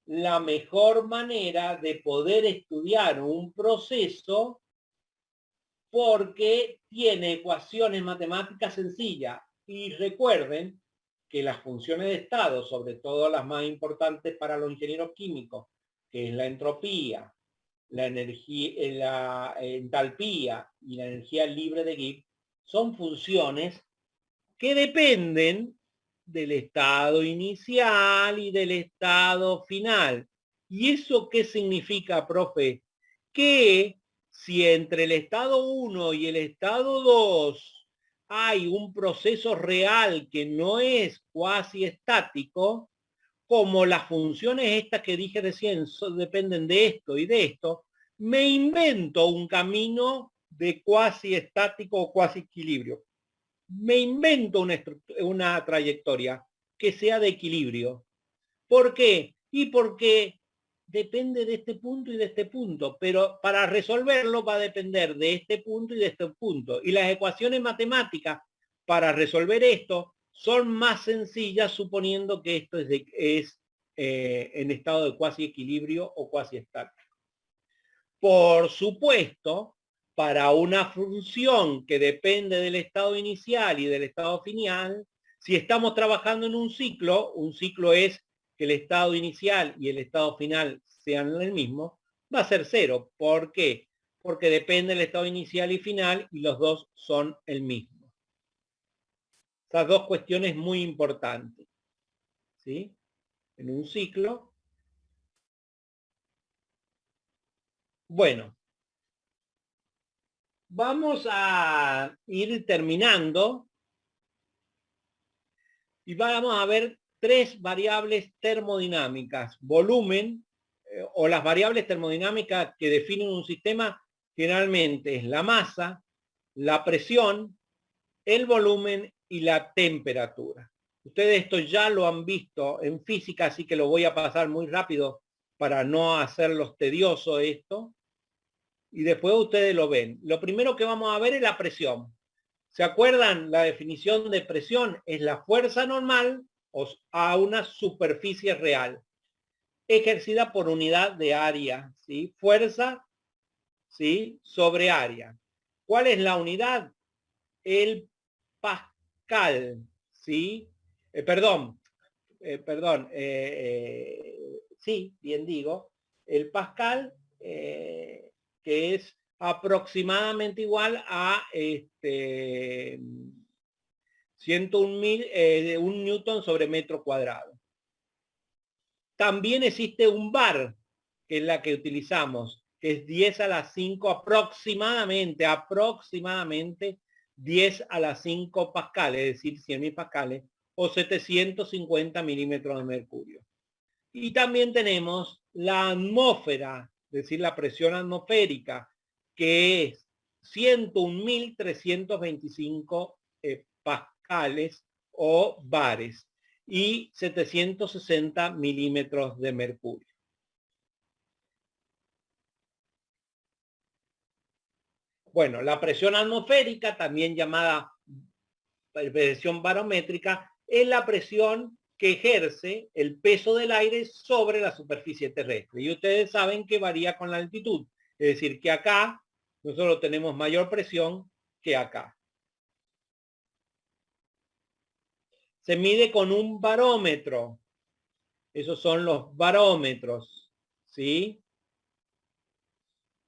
la mejor manera de poder estudiar un proceso porque tiene ecuaciones matemáticas sencillas. Y recuerden que las funciones de estado, sobre todo las más importantes para los ingenieros químicos, que es la entropía, la energía, la entalpía y la energía libre de Gibbs son funciones que dependen del estado inicial y del estado final. ¿Y eso qué significa, profe? Que si entre el estado 1 y el estado 2 hay un proceso real que no es cuasi estático, como las funciones estas que dije recién dependen de esto y de esto, me invento un camino de cuasi estático o cuasi equilibrio. Me invento una trayectoria que sea de equilibrio. ¿Por qué? Y porque depende de este punto y de este punto, pero para resolverlo va a depender de este punto y de este punto. Y las ecuaciones matemáticas para resolver esto son más sencillas suponiendo que esto es en estado de cuasi equilibrio o cuasi estático. Por supuesto, para una función que depende del estado inicial y del estado final, si estamos trabajando en un ciclo es que el estado inicial y el estado final sean el mismo, va a ser 0. ¿Por qué? Porque depende del estado inicial y final y los dos son el mismo. Esas dos cuestiones muy importantes. ¿Sí? En un ciclo. Bueno. Vamos a ir terminando y vamos a ver 3 variables termodinámicas. Volumen, o las variables termodinámicas que definen un sistema, generalmente es la masa, la presión, el volumen y la temperatura. Ustedes esto ya lo han visto en física, así que lo voy a pasar muy rápido para no hacerlos tedioso esto. Y después ustedes lo ven. Lo primero que vamos a ver es la presión. ¿Se acuerdan? La definición de presión es la fuerza normal a una superficie real, ejercida por unidad de área, ¿sí? Fuerza, ¿sí? Sobre área. ¿Cuál es la unidad? El pascal, ¿sí? Sí, bien digo. El pascal, que es aproximadamente igual a 101.000, 1 newton sobre metro cuadrado. También existe un bar, que es la que utilizamos, que es 10 a la 5 aproximadamente 10 a la 5 pascales, es decir, 100.000 pascales, o 750 milímetros de mercurio. Y también tenemos la atmósfera, es decir, la presión atmosférica, que es 101.325 pascales o bares y 760 milímetros de mercurio. Bueno, la presión atmosférica, también llamada presión barométrica, es la presión que ejerce el peso del aire sobre la superficie terrestre. Y ustedes saben que varía con la altitud. Es decir, que acá nosotros tenemos mayor presión que acá. Se mide con un barómetro. Esos son los barómetros, ¿sí?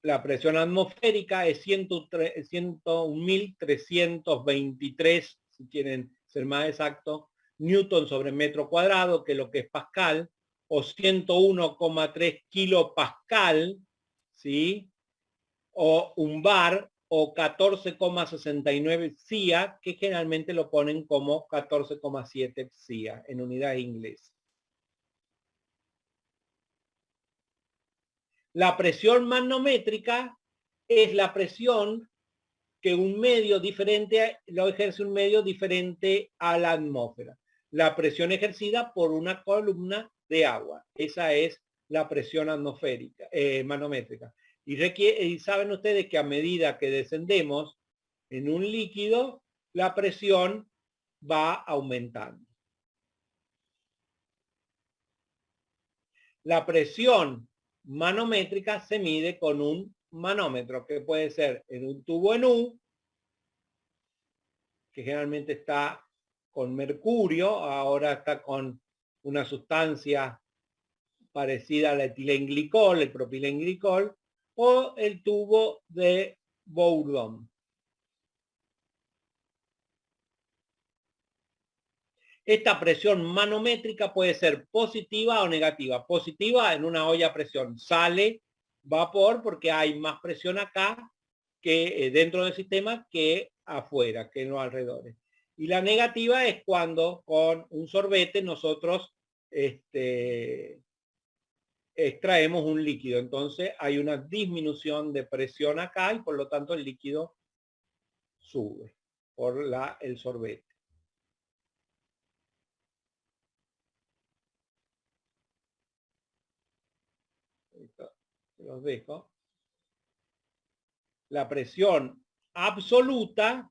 La presión atmosférica es 101.323, si quieren ser más exactos, newton sobre metro cuadrado, que es lo que es pascal, o 101,3 kilopascal, ¿sí? O un bar, o 14,69 psia, que generalmente lo ponen como 14,7 psia en unidades inglesas. La presión manométrica es la presión que un medio diferente lo ejerce un medio diferente a la atmósfera. La presión ejercida por una columna de agua. Esa es la presión atmosférica, manométrica. Y saben ustedes que a medida que descendemos en un líquido, la presión va aumentando. La presión manométrica se mide con un manómetro, que puede ser en un tubo en U, que generalmente está con mercurio, ahora está con una sustancia parecida al etilenglicol, el propilenglicol, o el tubo de Bourdon. Esta presión manométrica puede ser positiva o negativa. Positiva en una olla a presión. Sale vapor porque hay más presión acá que dentro del sistema que afuera, que en los alrededores. Y la negativa es cuando con un sorbete nosotros extraemos un líquido. Entonces hay una disminución de presión acá y por lo tanto el líquido sube por el sorbete. Los dejo. La presión absoluta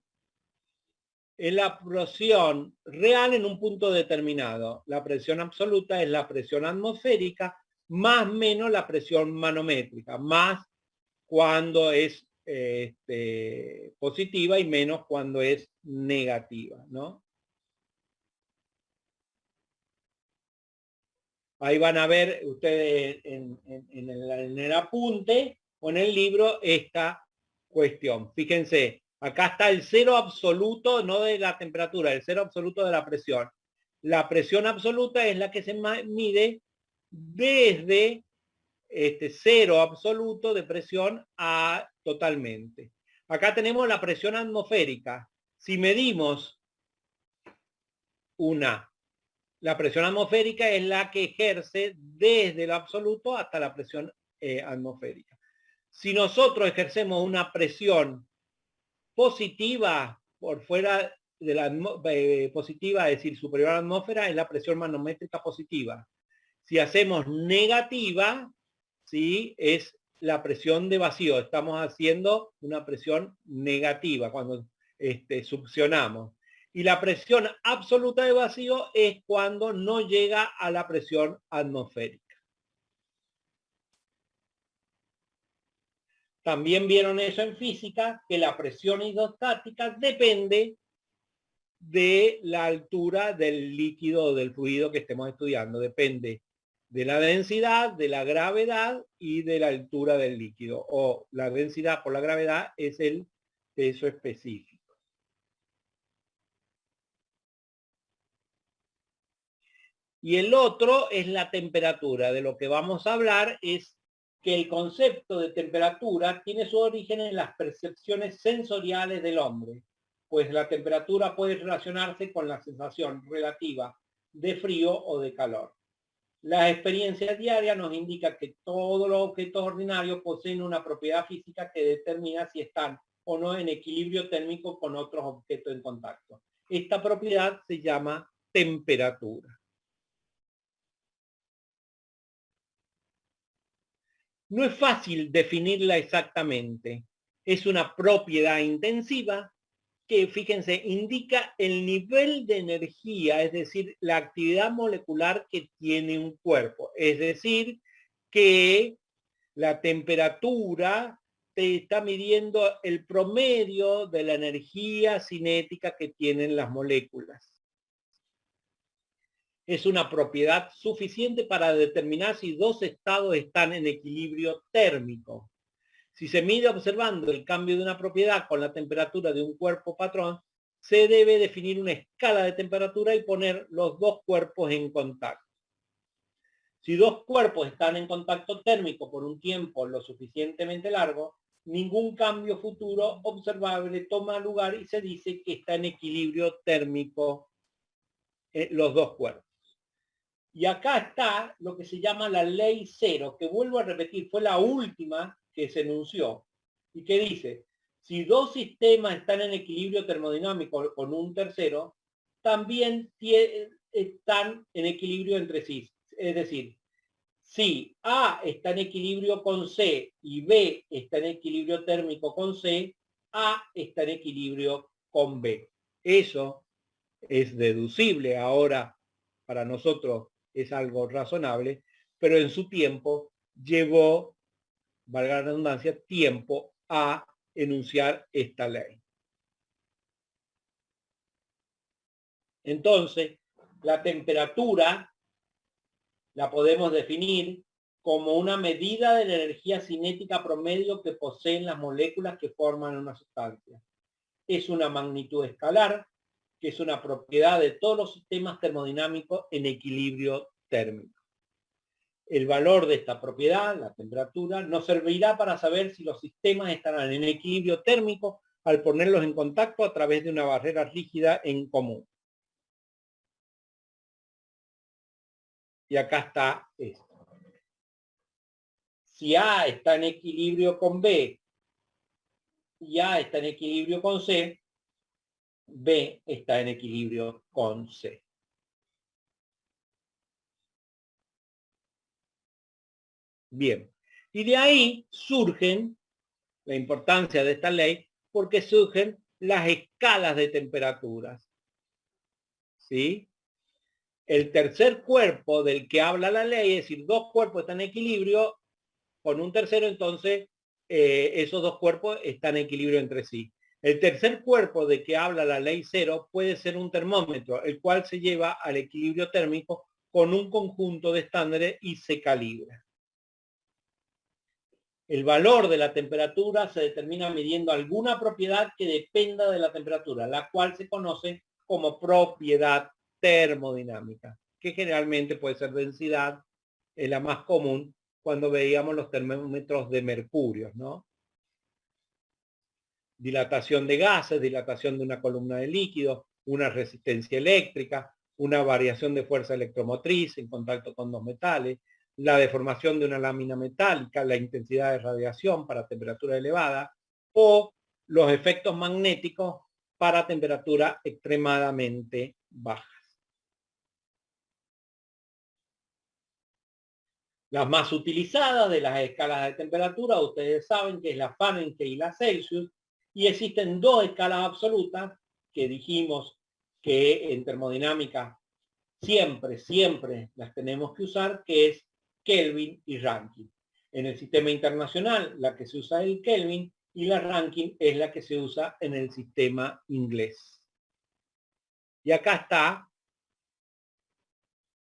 es la presión real en un punto determinado. La presión absoluta es la presión atmosférica más menos la presión manométrica, más cuando es positiva y menos cuando es negativa, ¿no? Ahí van a ver ustedes en el apunte o en el libro esta cuestión. Fíjense, acá está el cero absoluto, no de la temperatura, el cero absoluto de la presión. La presión absoluta es la que se mide desde cero absoluto de presión a totalmente. Acá tenemos la presión atmosférica. Si medimos la presión atmosférica es la que ejerce desde el absoluto hasta la presión atmosférica. Si nosotros ejercemos una presión positiva por fuera de la positiva, es decir, superior a la atmósfera, es la presión manométrica positiva. Si hacemos negativa, ¿sí? Es la presión de vacío. Estamos haciendo una presión negativa cuando succionamos. Y la presión absoluta de vacío es cuando no llega a la presión atmosférica. También vieron eso en física, que la presión hidrostática depende de la altura del líquido o del fluido que estemos estudiando. Depende de la densidad, de la gravedad y de la altura del líquido. O la densidad por la gravedad es el peso específico. Y el otro es la temperatura. De lo que vamos a hablar es que el concepto de temperatura tiene su origen en las percepciones sensoriales del hombre, pues la temperatura puede relacionarse con la sensación relativa de frío o de calor. La experiencia diaria nos indica que todos los objetos ordinarios poseen una propiedad física que determina si están o no en equilibrio térmico con otros objetos en contacto. Esta propiedad se llama temperatura. No es fácil definirla exactamente. Es una propiedad intensiva que, fíjense, indica el nivel de energía, es decir, la actividad molecular que tiene un cuerpo. Es decir, que la temperatura te está midiendo el promedio de la energía cinética que tienen las moléculas. Es una propiedad suficiente para determinar si dos estados están en equilibrio térmico. Si se mide observando el cambio de una propiedad con la temperatura de un cuerpo patrón, se debe definir una escala de temperatura y poner los dos cuerpos en contacto. Si dos cuerpos están en contacto térmico por un tiempo lo suficientemente largo, ningún cambio futuro observable toma lugar y se dice que está en equilibrio térmico los dos cuerpos. Y acá está lo que se llama la ley cero, que vuelvo a repetir, fue la última que se enunció, y que dice, si dos sistemas están en equilibrio termodinámico con un tercero, también están en equilibrio entre sí. Es decir, si A está en equilibrio con C y B está en equilibrio térmico con C, A está en equilibrio con B. Eso es deducible ahora para nosotros. Es algo razonable, pero en su tiempo llevó, valga la redundancia, tiempo a enunciar esta ley. Entonces, la temperatura la podemos definir como una medida de la energía cinética promedio que poseen las moléculas que forman una sustancia. Es una magnitud escalar, que es una propiedad de todos los sistemas termodinámicos en equilibrio térmico. El valor de esta propiedad, la temperatura, nos servirá para saber si los sistemas estarán en equilibrio térmico al ponerlos en contacto a través de una barrera rígida en común. Y acá está esto. Si A está en equilibrio con B y A está en equilibrio con C, B está en equilibrio con C. Bien. Y de ahí surgen, la importancia de esta ley, porque surgen las escalas de temperaturas. ¿Sí? El tercer cuerpo del que habla la ley, es decir, dos cuerpos están en equilibrio, con un tercero, entonces esos dos cuerpos están en equilibrio entre sí. El tercer cuerpo de que habla la ley cero puede ser un termómetro, el cual se lleva al equilibrio térmico con un conjunto de estándares y se calibra. El valor de la temperatura se determina midiendo alguna propiedad que dependa de la temperatura, la cual se conoce como propiedad termodinámica, que generalmente puede ser densidad, es la más común cuando veíamos los termómetros de mercurio, ¿no? Dilatación de gases, dilatación de una columna de líquidos, una resistencia eléctrica, una variación de fuerza electromotriz en contacto con dos metales, la deformación de una lámina metálica, la intensidad de radiación para temperatura elevada o los efectos magnéticos para temperatura extremadamente bajas. Las más utilizadas de las escalas de temperatura, ustedes saben que es la Fahrenheit y la Celsius, y existen dos escalas absolutas que dijimos que en termodinámica siempre las tenemos que usar, que es Kelvin y Rankine. En el sistema internacional, la que se usa es el Kelvin y la Rankine es la que se usa en el sistema inglés. Y acá está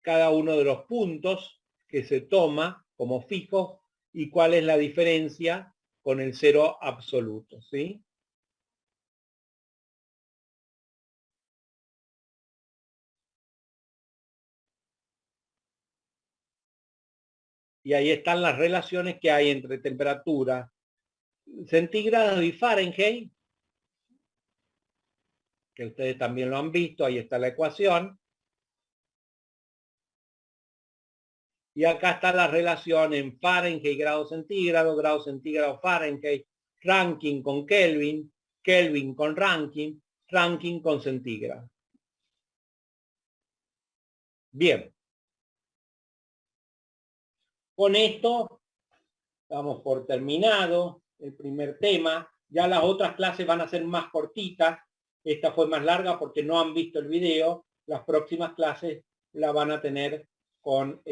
cada uno de los puntos que se toma como fijos y cuál es la diferencia con el cero absoluto, ¿sí? Y ahí están las relaciones que hay entre temperatura centígrados y Fahrenheit, que ustedes también lo han visto, ahí está la ecuación. Y acá está la relación en Fahrenheit, grado centígrado, Fahrenheit, Rankine con Kelvin, Kelvin con Rankine, Rankine con centígrado. Bien. Con esto damos por terminado el primer tema. Ya las otras clases van a ser más cortitas. Esta fue más larga porque no han visto el video. Las próximas clases la van a tener con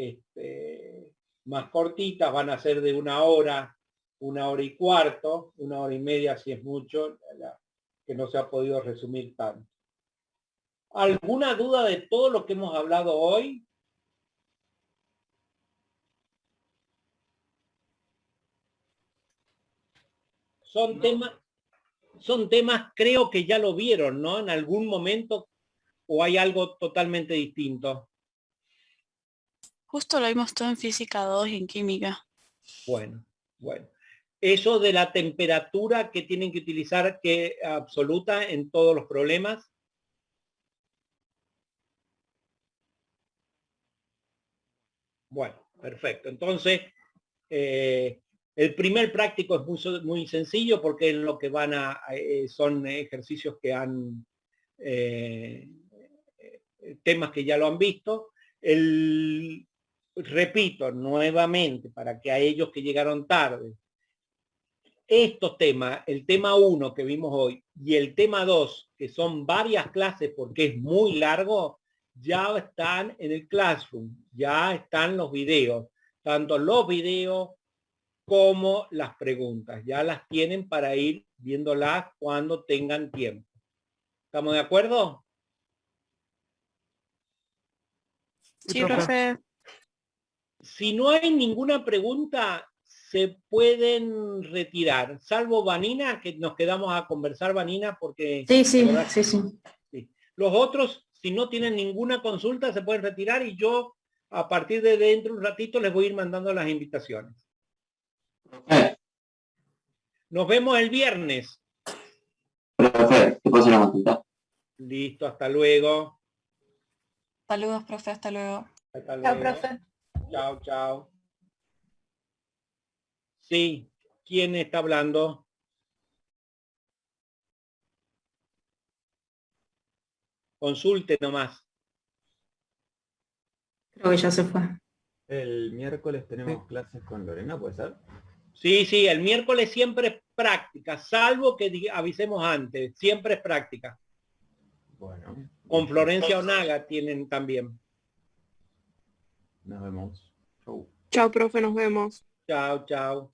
más cortitas, van a ser de 1 hora, 1 hora y cuarto, 1 hora y media si es mucho, que no se ha podido resumir tanto. ¿Alguna duda de todo lo que hemos hablado hoy? Son temas, creo que ya lo vieron, ¿no? En algún momento, o hay algo totalmente distinto. Justo lo vimos todo en física 2 y en química. Bueno. Eso de la temperatura que tienen que utilizar, que absoluta en todos los problemas. Bueno, perfecto. Entonces, el primer práctico es muy sencillo porque es lo que van son ejercicios que han, temas que ya lo han visto. Repito nuevamente, para que a ellos que llegaron tarde, estos temas, el tema 1 que vimos hoy y el tema 2, que son varias clases porque es muy largo, ya están en el Classroom, ya están los videos, tanto los videos como las preguntas, ya las tienen para ir viéndolas cuando tengan tiempo. ¿Estamos de acuerdo? Sí, profe. Si no hay ninguna pregunta, se pueden retirar, salvo Vanina, que nos quedamos a conversar, Vanina, porque... Sí, sí, ¿verdad? sí, sí. Sí. Los otros, si no tienen ninguna consulta, se pueden retirar y yo, a partir de dentro de un ratito, les voy a ir mandando las invitaciones. Nos vemos el viernes. Profe, ¿te puedo hacer una consulta? Listo, hasta luego. Saludos, profe, hasta luego. Hasta luego. Chao, profe. Chao, chao. Sí, ¿quién está hablando? Consulte nomás. Creo que ya se fue. El miércoles tenemos clases con Lorena, ¿puede ser? Sí, sí, el miércoles siempre es práctica, salvo que avisemos antes, siempre es práctica. Bueno. Con Florencia Onaga tienen también. Nos vemos. Chau. Chao, profe, nos vemos. Chao, chao.